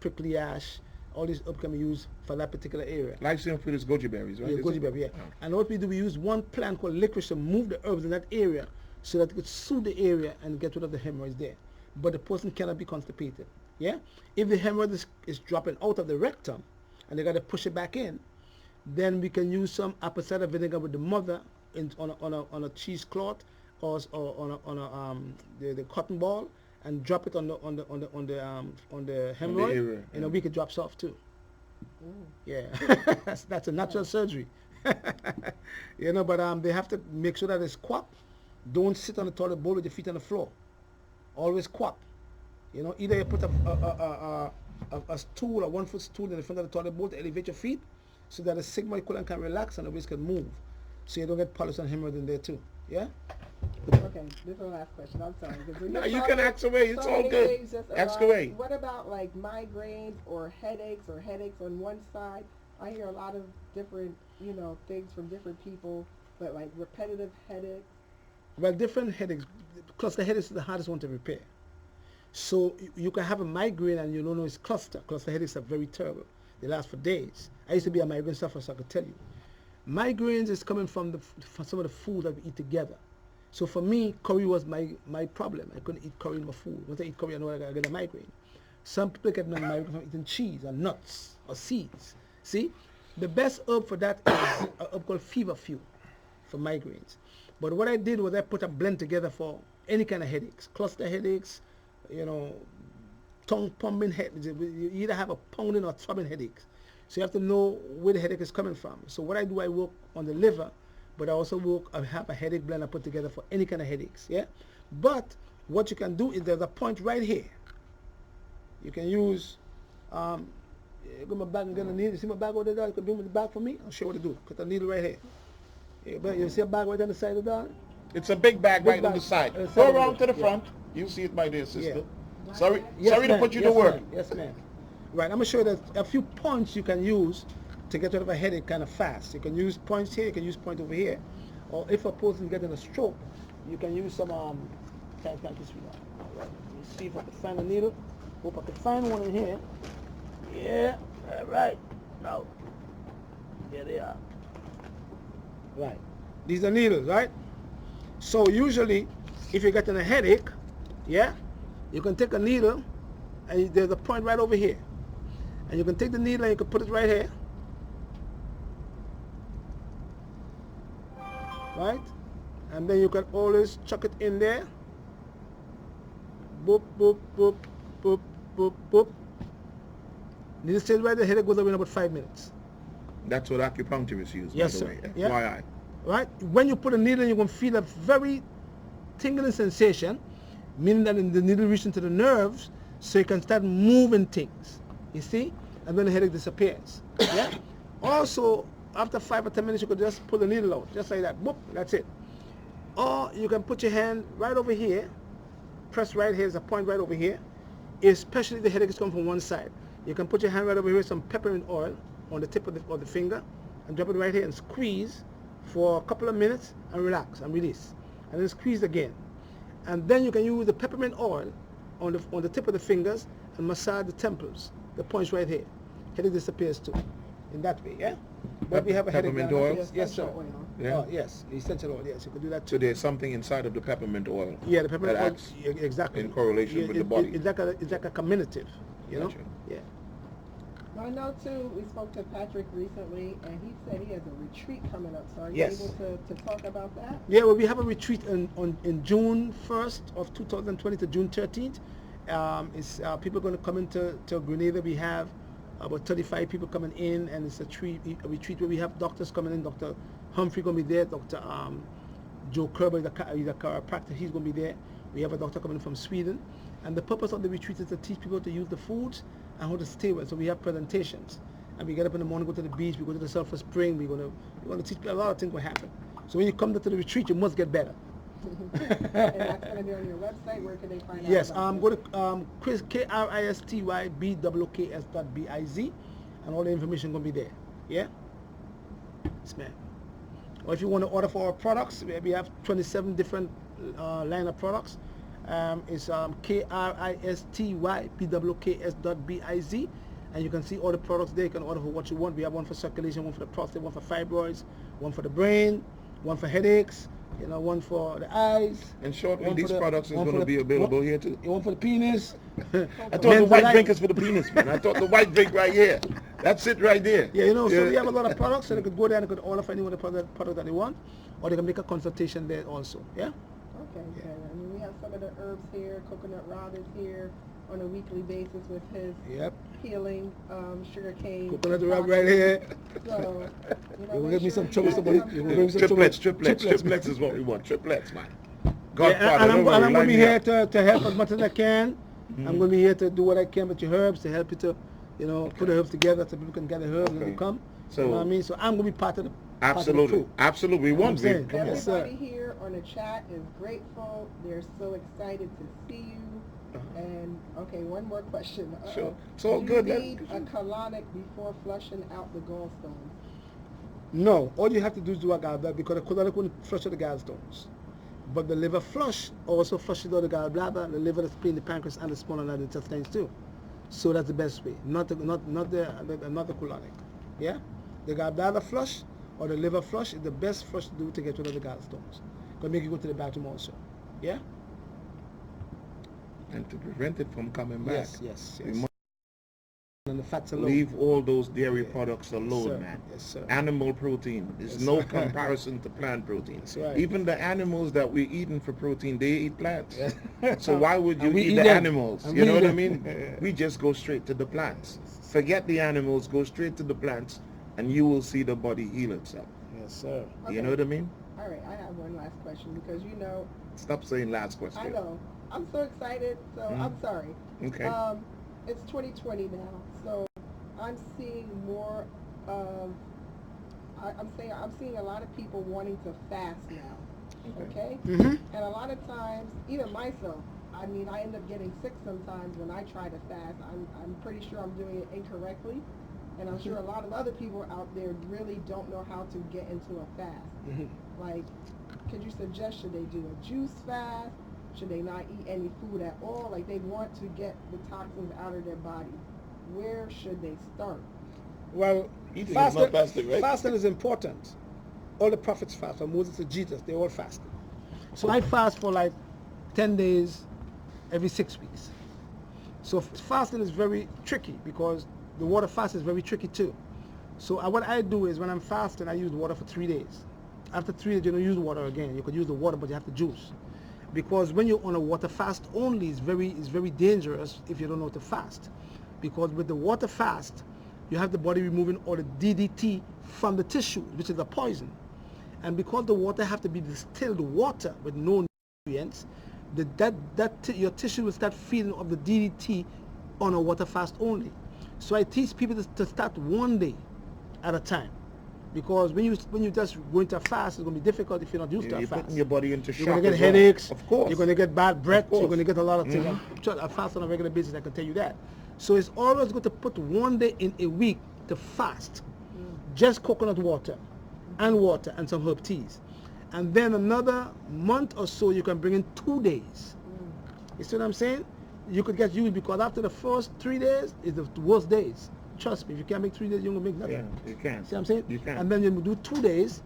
prickly ash. All these herbs can be used for that particular area. Lycium fruit is goji berries, right? Yeah, Is goji it? berry, yeah. Oh. And what we do, we use one plant called licorice to move the herbs in that area so that it could soothe the area and get rid of the hemorrhoids there. But the person cannot be constipated. Yeah? If the hemorrhoid is dropping out of the rectum and they got to push it back in, then we can use some apple cider vinegar with the mother on a cheesecloth or on the cotton ball, and drop it on the hemorrhoid. area, In yeah. a week it drops off too. Yeah, that's a natural surgery. But they have to make sure that it's quap. Don't sit on the toilet bowl with your feet on the floor. Always quap. Either you put a stool, a 1 foot stool in the front of the toilet bowl to elevate your feet, so that the sigmoid colon can relax and the waist can move, so you don't get polyps and hemorrhoid in there too. Yeah. Okay, this is the last question. I'm sorry. 'cause we No, get you so can many- ask away. It's so all many good. things just Ask arise. away. What about like migraines or headaches on one side? I hear a lot of different, things from different people, but like repetitive headaches. Well, different headaches. Cluster headaches is the hardest one to repair. So you can have a migraine and you don't know it's cluster. Cluster headaches are very terrible. They last for days. I used to be a migraine sufferer, so I could tell you. Migraines is coming from some of the food that we eat together. So for me, curry was my problem. I couldn't eat curry in my food. Once I eat curry, I know I get a migraine. Some people get migraine from eating cheese or nuts or seeds. See, the best herb for that is a herb called feverfew for migraines. But what I did was I put a blend together for any kind of headaches, cluster headaches, tongue pumping headaches. You either have a pounding or throbbing headaches. So you have to know where the headache is coming from. So what I do, I work on the liver, but I also have a headache blend I put together for any kind of headaches. Yeah. But what you can do is there's a point right here. You can use Yeah, go my bag and get a needle. You see my bag over there? You can bring me the bag for me? I'll show you what to do. Put the needle right here. Yeah, but you see a bag right on the side of the door? It's a big bag right on the side. Go around to the front. You see it, my dear sister. Yeah. Sorry Yes, to ma'am. put you Yes, to work. ma'am. Yes, ma'am. Right, I'm going to show you that a few points you can use to get rid of a headache kind of fast. You can use points here, you can use point over here. Or if a person getting a stroke, you can use some, thank you, sweetheart. All right, let me see if I can find a needle. Hope I can find one in here. Yeah, all right. Now, here they are. Right, these are needles, right? So usually, if you're getting a headache, yeah, you can take a needle, and there's a point right over here. And you can take the needle and you can put it right here. Right? And then you can always chuck it in there. Boop, boop, boop, boop, boop, boop. Needle stays right there, headache goes away in about 5 minutes. That's what acupuncturists use, Yes, by sir. the way. Yeah. FYI. Right? When you put a needle in, you're going to feel a very tingling sensation, meaning that the needle reaches into the nerves, so you can start moving things. You see? And then the headache disappears. Yeah? Also, after 5 or 10 minutes, you could just pull the needle out, just like that. Boop, that's it. Or you can put your hand right over here, press right here, there's a point right over here, especially the headache is coming from one side. You can put your hand right over here with some peppermint oil on the tip of the finger, and drop it right here and squeeze for a couple of minutes and relax and release. And then squeeze again. And then you can use the peppermint oil on the tip of the fingers and massage the temples, the points right here. Headache disappears too. In that way, yeah? But we have a headache. Peppermint oil? Yes, sir. Yeah. Oh, yes, essential oil, yes, you can do that So too. there's something inside of the peppermint oil. Yeah, the peppermint that oil, acts exactly. in correlation with the body. It's like a comminative, you know? Gotcha. Yeah. I know too, we spoke to Patrick recently, and he said he has a retreat coming up. So are you Yes. able to talk about that? Yeah, well, we have a retreat in June 1st of 2020 to June 13th. People are going to come into Grenada. We have about 35 people coming in, and it's a retreat where we have doctors coming in. Dr. Humphrey going to be there. Dr. Joe Kerber, he's a chiropractor, he's going to be there. We have a doctor coming from Sweden. And the purpose of the retreat is to teach people to use the foods and how to stay well. So we have presentations. And we get up in the morning, go to the beach, we go to the sulfur spring, we're going to teach people a lot of things will happen. So when you come to the retreat, you must get better. And that's going to be on your website. Where can they find out? Yes, about go to KRISTYBWKS.biz, and all the information going to be there. Yeah? Yes, ma'am. Or if you want to order for our products, we have 27 different line of products. It's KRISTYBWKS.biz, and you can see all the products there. You can order for what you want. We have one for circulation, one for the prostate, one for fibroids, one for the brain, one for headaches, one for the eyes. And shortly, these products is going to be available here too. One for the penis. I thought the white drink is for the penis, man. I thought the white drink right here. That's it right there. Yeah, so we have a lot of products, so they could go there and they could order for any of the product that they want, or they can make a consultation there also. Yeah? Okay, yeah. I mean, we have some of the herbs here. Coconut Rob is here on a weekly basis with his healing sugarcane. Coconut Rob right here. So, you will give me some trouble. Triplets is what we want. Triplets, man. Godfather, and I'm going to be here to help as much as I can. I'm going to be here to do what I can with your herbs, to help you to, put the herbs together so people can get the herbs when they come. So, you know what I mean? So I'm going to be part of the Absolutely. We want to. Everybody here on the chat is grateful. They're so excited to see you. And one more question. Sure. So good. Do you need a colonic before flushing out the gallstones? No. All you have to do is do a gallbladder, because the colonic won't flush out the gallstones. But the liver flush also flushes out the gallbladder, the liver, the spleen, the pancreas, and the small and large intestines too. So that's the best way. Not the colonic. Yeah. The gallbladder flush or the liver flush is the best flush to do to get rid of the gallstones. Gonna make you go to the bathroom also. Yeah? And to prevent it from coming back. Yes. We must and the fats alone. leave all those dairy products alone, man. Yes, sir. Animal protein is no comparison to plant protein. That's right. Even the animals that we're eating for protein, they eat plants. So why would you eat the them. animals? You know what I mean? We just go straight to the plants. Forget the animals, go straight to the plants, and you will see the body heal itself. Yes, sir. Okay. You know what I mean? All right, I have one last question because Stop saying last question. I know. I'm so excited, so I'm sorry. Okay. It's 2020 now, so I'm seeing more of, I'm seeing a lot of people wanting to fast now. Okay? Mm-hmm. And a lot of times, even myself, I mean, I end up getting sick sometimes when I try to fast. I'm pretty sure I'm doing it incorrectly. And I'm sure a lot of other people out there really don't know how to get into a fast. Mm-hmm. Like, could you suggest, should they do a juice fast? Should they not eat any food at all? Like, they want to get the toxins out of their body. Where should they start? Well, Eating is not fasting, right? fasting is important. All the prophets fast, from Moses to Jesus, they all fasted. So I fast for like 10 days every 6 weeks. So fasting is very tricky because the water fast is very tricky too. So what I do is when I'm fasting, I use water for 3 days. After 3 days, you don't use water again. You could use the water, but you have to juice. Because when you're on a water fast only, it's very dangerous if you don't know how to fast. Because with the water fast, you have the body removing all the DDT from the tissue, which is a poison. And because the water have to be distilled water with no nutrients, your tissue will start feeding off the DDT on a water fast only. So I teach people to start 1 day at a time. Because when you just go into a fast, it's going to be difficult if you're not used to a You're fast. putting your body into shock. You're going to get as well. headaches. Of course. You're going to get bad breath. course. You're going to get a lot of things. I fast on a regular basis, I can tell you that. So it's always good to put 1 day in a week to fast. Just coconut water and some herb teas. And then another month or so, you can bring in 2 days. You see what I'm saying? You could get used because after the first 3 days is the worst days. Trust me, if you can't make 3 days, you're going to make nothing. Yeah, you can. See what I'm saying? You can. And then you do 2 days,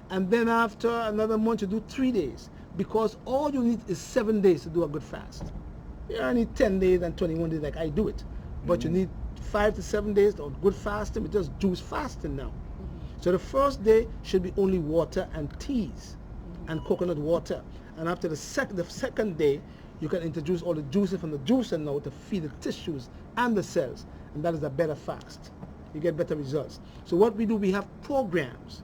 and then after another month, you do 3 days. Because all you need is 7 daes to do a good fast. You only need 10 days and 21 days like I do it. But you need 5 to 7 days of good fasting, but just juice fasting now. So the first day should be only water and teas and coconut water. And after the second day, you can introduce all the juices from the juicer now to feed the tissues and the cells. And that is a better fast. You get better results. So what we do, we have programs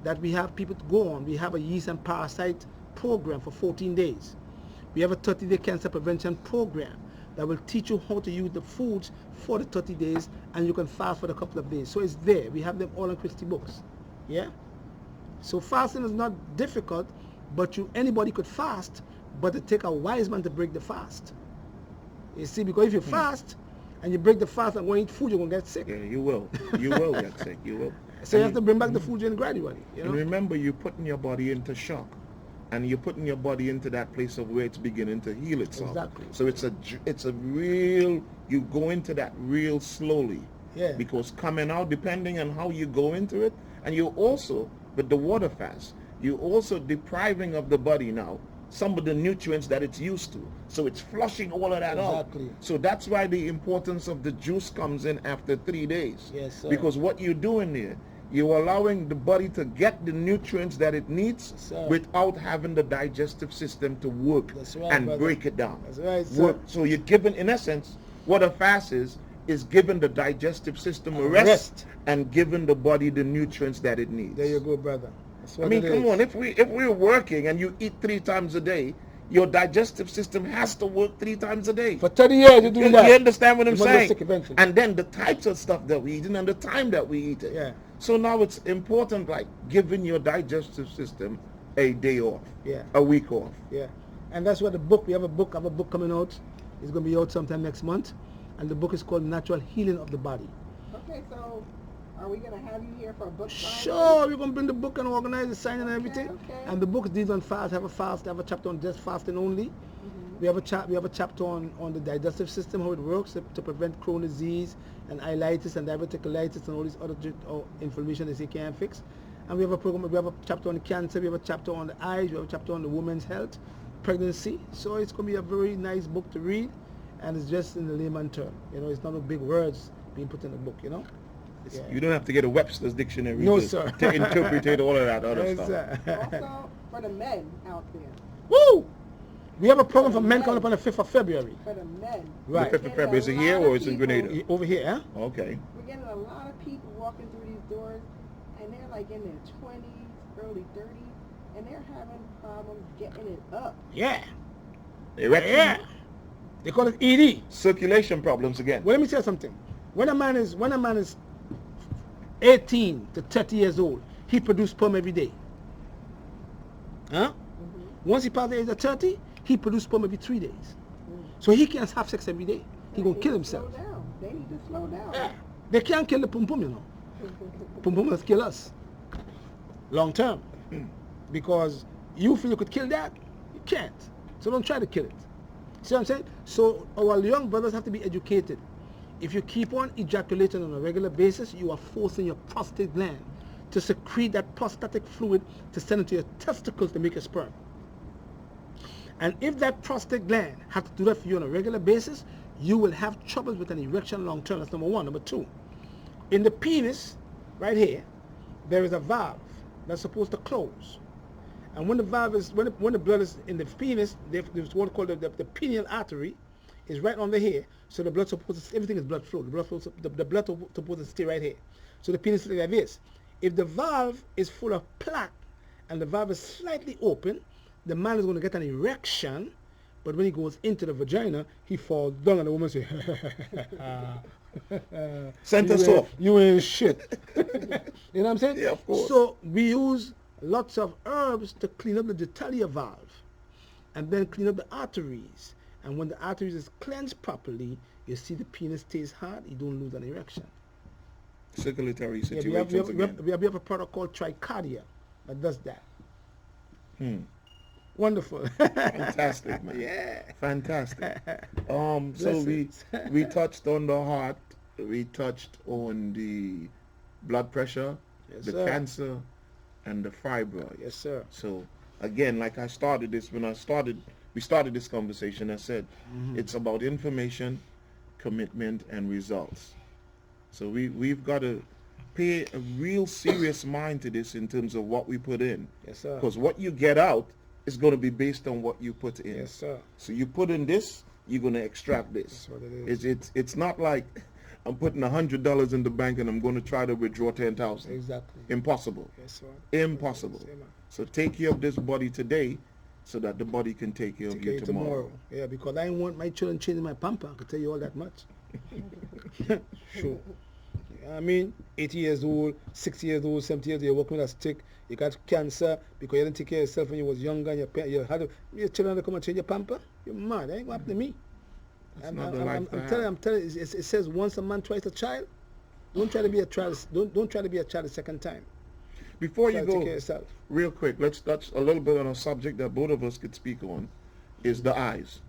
that we have people to go on. We have a yeast and parasite program for 14 days. We have a 30-day cancer prevention program that will teach you how to use the foods for the 30 days, and you can fast for a couple of days. So it's there. We have them all in Christie books. Yeah? So fasting is not difficult, but anybody could fast, but it takes a wise man to break the fast. You see, because if you fast and you break the fast and go eat food, you're going to get sick. Yeah, you will. You will get sick. You will. So you have to bring back the food in gradually. You know? And remember, you're putting your body into shock. And you're putting your body into that place of where it's beginning to heal itself. Exactly. So it's a real, you go into that real slowly. Yeah. Because coming out, depending on how you go into it, and you also, with the water fast, you're also depriving of the body now some of the nutrients that it's used to. So it's flushing all of that out. Exactly. So that's why the importance of the juice comes in after 3 days. Yes, sir. Because what you're doing there, you're allowing the body to get the nutrients that it needs without having the digestive system to work and break it down. That's right, sir. Work. So you're giving, in essence, what a fast is giving the digestive system a rest and giving the body the nutrients that it needs. There you go, brother. I mean, come on, if we're working and you eat 3 times a day, your digestive system has to work 3 times a day. For 30 years you do that. You understand what I'm saying? Eventually. And then the types of stuff that we eat and the time that we eat it. Yeah. So now it's important, like giving your digestive system a day off. Yeah. A week off. Yeah. And that's what we have a book coming out. It's going to be out sometime next month. And the book is called Natural Healing of the Body. Okay, so are we going to have you here for a book signing? Sure, we're going to bring the book and organize the signing and everything. Okay. And the book deals on fast. Have a chapter on just fasting only. We have a chapter on the digestive system, how it works to prevent Crohn's disease and ileitis and diverticulitis and all these other inflammation that you can't fix. And we have a chapter on cancer, we have a chapter on the eyes, we have a chapter on the women's health, pregnancy. So it's going to be a very nice book to read, and it's just in the layman term. You know, it's not no big words being put in the book, you know. Yeah. You don't have to get a Webster's dictionary sir. to interpret all of that other Yes, stuff. sir. Also, for the men out there. Woo! We have a program for men coming up on the 5th of February. For the men. Right. The 5th of February, is it here or is it in Grenada? Over here, huh? Okay. We're getting a lot of people walking through these doors, and they're like in their 20s, early 30s, and they're having problems getting it up. Yeah. Erection. Yeah. They call it ED. Circulation problems again. Well, let me tell you something. When a man is 18 to 30 years old, he produces sperm every day. Huh? Once he passes the age of 30, he produces sperm every 3 days. So he can't have sex every day. He gonna kill himself. Slow down. They need to slow down. Yeah. They can't kill the pum pum, you know. Pum pum must kill us. Long term. Because you feel you could kill that, you can't. So don't try to kill it. See what I'm saying? So our young brothers have to be educated. If you keep on ejaculating on a regular basis, you are forcing your prostate gland to secrete that prostatic fluid to send it to your testicles to make a sperm. And if that prostate gland has to do that for you on a regular basis, you will have troubles with an erection long term. That's number one. Number two, in the penis, right here, there is a valve that's supposed to close. And when the valve is, when the blood is in the penis, there's what called the pineal artery is right under here. So the blood supposed to, everything is blood flow. The blood supposed to stay right here. So the penis is like this. If the valve is full of plaque and the valve is slightly open, the man is going to get an erection, but when he goes into the vagina, he falls down and the woman says, Send us off. You ain't shit. You know what I'm saying? Yeah, of course. So we use lots of herbs to clean up the genitalia valve and then clean up the arteries. And when the arteries is cleansed properly, you see the penis stays hard, you don't lose an erection. Circulatory Yeah, situations we have a product called Tricardia that does that. Wonderful. Fantastic, man. Yeah. Fantastic. So we touched on the heart, we touched on the blood pressure, Yes, the sir. cancer, and the fibroid. Yes, sir. So again, like I started this, we started this conversation, I said, it's about information, commitment, and results. So we've got to pay a real serious mind to this in terms of what we put in. Yes, sir. Because what you get out is going to be based on what you put in. Yes, sir. So you put in this, you're going to extract this. That's what it is. It's not like I'm putting $100 in the bank and I'm going to try to withdraw 10,000. Exactly. Impossible. Yes, sir. Impossible. Yes, man. So take care of this body today so that the body can take care of you tomorrow. Yeah, because I don't want my children changing my pamper. I can tell you all that much. Sure. I mean, 80 years old, 60 years old, 70 years old, you're working with a stick, you got cancer because you didn't take care of yourself when you was younger, and your children to come and change your pamper? You're mad. That ain't what happened to me. I'm telling you, it says once a man, twice a child. Don't try to be a child. Don't try to be a child a second time. Before Try you to take care go, of yourself. real quick, let's touch a little bit on a subject that both of us could speak on, is the eyes.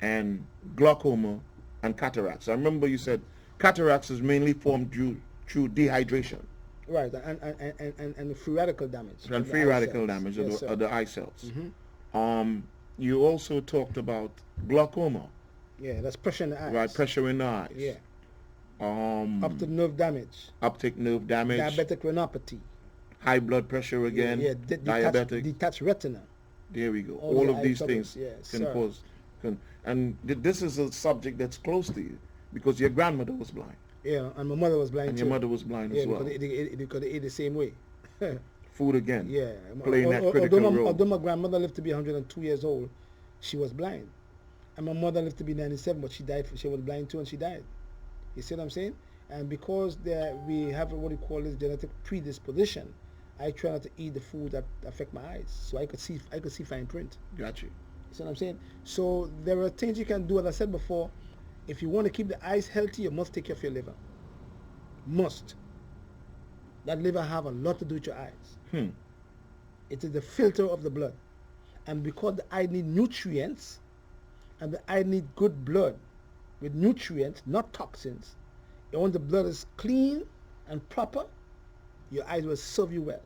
And glaucoma and cataracts. I remember you said cataracts is mainly formed through dehydration. Right, and free radical damage. And of free the eye radical cells. damage Yes, of the eye cells. You also talked about glaucoma, Yeah, that's pressure in the eyes. right? Pressure in the eyes. Yeah. Optic nerve damage. Optic nerve damage. Diabetic retinopathy. High blood pressure again. Yeah, diabetic. detached retina. There we go. All All the of eye these troubles, things yes, can sir. cause. And this is a subject that's close to you because your grandmother was blind Yeah, and my mother was blind and too. your mother was blind Yeah, as well. because they ate the same way. Food again. Yeah. Playing that critical role. Although my grandmother lived to be 102 years old, she was blind. And my mother lived to be 97, but she died. She was blind too, and she died. You see what I'm saying? And because we have what we call this genetic predisposition, I try not to eat the food that affect my eyes, so I could see fine print. Got you. You see what I'm saying? So there are things you can do. As I said before, if you want to keep the eyes healthy, you must take care of your liver. Must. That liver have a lot to do with your eyes. It is the filter of the blood. And because the eye need nutrients, and the eye need good blood with nutrients, not toxins, and when the blood is clean and proper, your eyes will serve you well.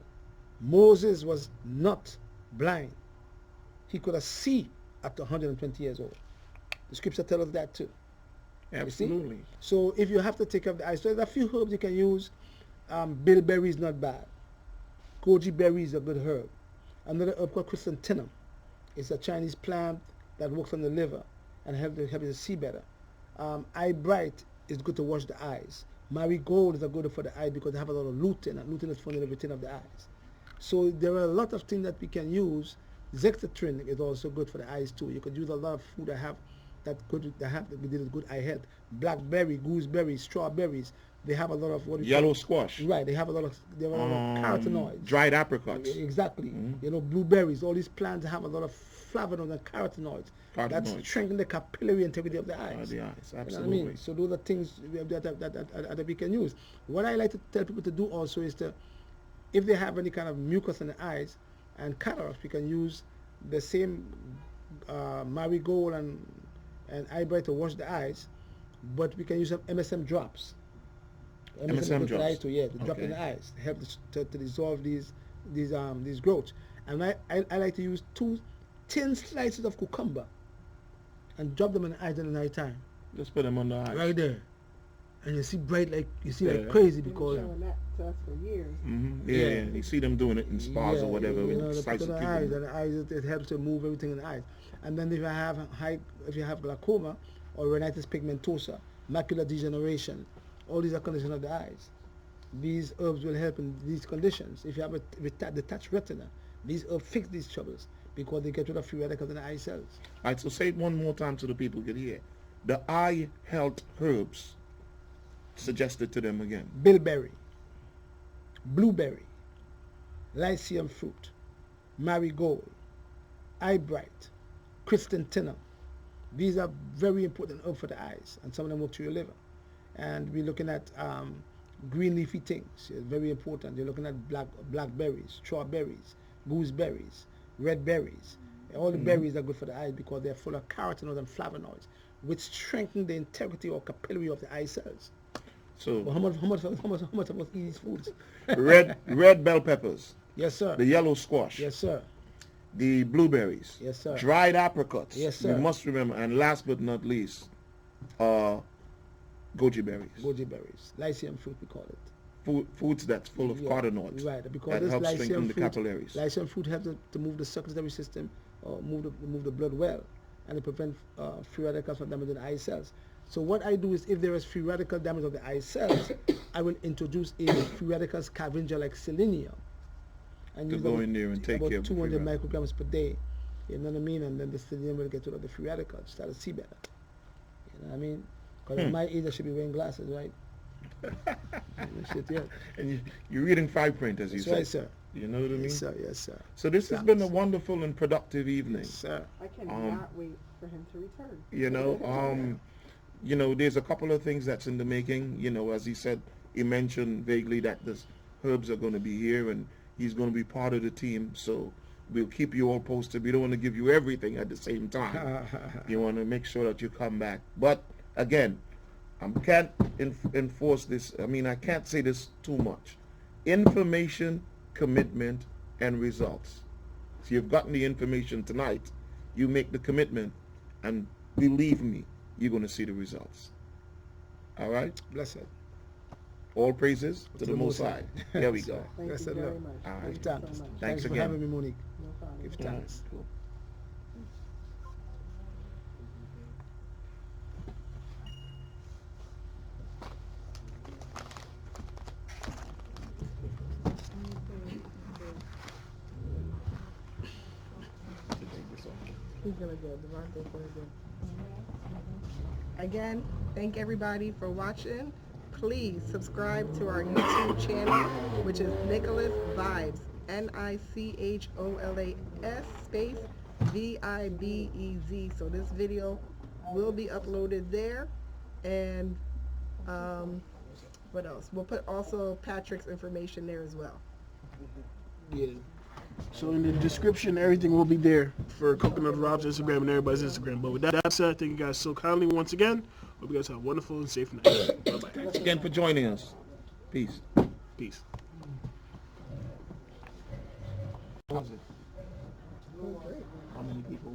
Moses was not blind. He could have seen up to 120 years old. The scripture tells us that too. Absolutely. You see? So if you have to take care of the eyes, so there's a few herbs you can use. Bilberry is not bad. Goji berry is a good herb. Another herb called chrysanthemum. It's a Chinese plant that works on the liver and helps you to see better. Eye bright is good to wash the eyes. Marigold is a good for the eye because they have a lot of lutein, and lutein is found in the retina of the eyes. So there are a lot of things that we can use. Zexatrin is also good for the eyes too. You could use a lot of food that we did good eye health. Blackberry, gooseberry, strawberries. They have a lot of what Yellow squash. Right, they have a lot of carotenoids. Dried apricots. Exactly. Blueberries. All these plants have a lot of flavonoids and carotenoids. That's strengthening the capillary integrity of the eyes. The eyes, absolutely. You know what I mean? So those are things that we can use. What I like to tell people to do also is if they have any kind of mucus in the eyes and cataracts, we can use the same marigold and eyebright to wash the eyes, but we can use some MSM drops. MSM drops. To drop in the eyes, help to dissolve these growths. And I like to use 2 thin slices of cucumber and drop them in the eyes in the night time. Just put them on the eyes. Right there. And you see bright like crazy because showing that to us for years. Yeah. You see them doing it in spas or whatever you with know, slices the of eyes, cucumber. and the eyes it helps to move everything in the eyes. And then if you have glaucoma or retinitis pigmentosa, macular degeneration, all these are conditions of the eyes. These herbs will help in these conditions. If you have a detached retina, these herbs fix these troubles because they get rid of free radicals in the eye cells. All right, so say it one more time so the people can hear. The eye health herbs suggested to them again. Bilberry, blueberry, lycium fruit, marigold, eyebright, chrysanthemum. These are very important herbs for the eyes, and some of them work to your liver. And we're looking at green leafy things. It's very important. You're looking at blackberries, strawberries, gooseberries, red berries. All the berries are good for the eyes because they're full of carotenoids and flavonoids, which strengthen the integrity or capillary of the eye cells. So Well, how much of us eat these foods? red bell peppers, Yes, sir. the yellow squash, Yes, sir. the blueberries, Yes, sir. dried apricots. Yes, sir. You must remember, and last but not least, goji berries. Goji berries, lycium fruit we call it. Foods that's full of carotenoids. Right, because that this helps lycium strengthen the fruit, capillaries. lycium fruit helps to move the circulatory system, or move the blood well, and it prevents free radicals from damaging the eye cells. So what I do is, if there is free radical damage of the eye cells, I will introduce a free radical scavenger like selenium, and To use go about- in there and take about care of the free 200 radicals. micrograms per day. You know what I mean? And then the selenium will get rid of the free radicals, start to see better. You know what I mean? Because at my age, I should be wearing glasses, right? Shit, yeah. And you're reading fine print, as you That's said. right, sir. You know what I mean? Yes, sir. Yes, sir. So this has been a wonderful and productive evening. Yes, sir. I cannot wait for him to return. You know, there's a couple of things that's in the making. You know, as he said, he mentioned vaguely that the herbs are going to be here and he's going to be part of the team. So we'll keep you all posted. We don't want to give you everything at the same time. You want to make sure that you come back. But again, I can't enforce this. I mean, I can't say this too much. Information, commitment, and results. So you've gotten the information tonight. You make the commitment, and believe me, you're going to see the results. All right? Blessed. All praises to the Most High. There we Yes, go. sir. Thank Blessed you very Lord. much. All right. Thank Give you thanks. so much. Thanks for again. having me, Monique. No problem. Give thanks. Cool. He's gonna go. Devontae's gonna go. Again, thank everybody for watching. Please subscribe to our YouTube channel, which is Nicholas Vibes. NICHOLAS space VIBEZ. So this video will be uploaded there. And what else? We'll put also Patrick's information there as well. Yeah. So in the description, everything will be there for Coconut Rob's Instagram and everybody's Instagram. But with that said, thank you guys so kindly once again. Hope you guys have a wonderful and safe night. Bye-bye. Thanks again for joining us. Peace. Peace. How's it?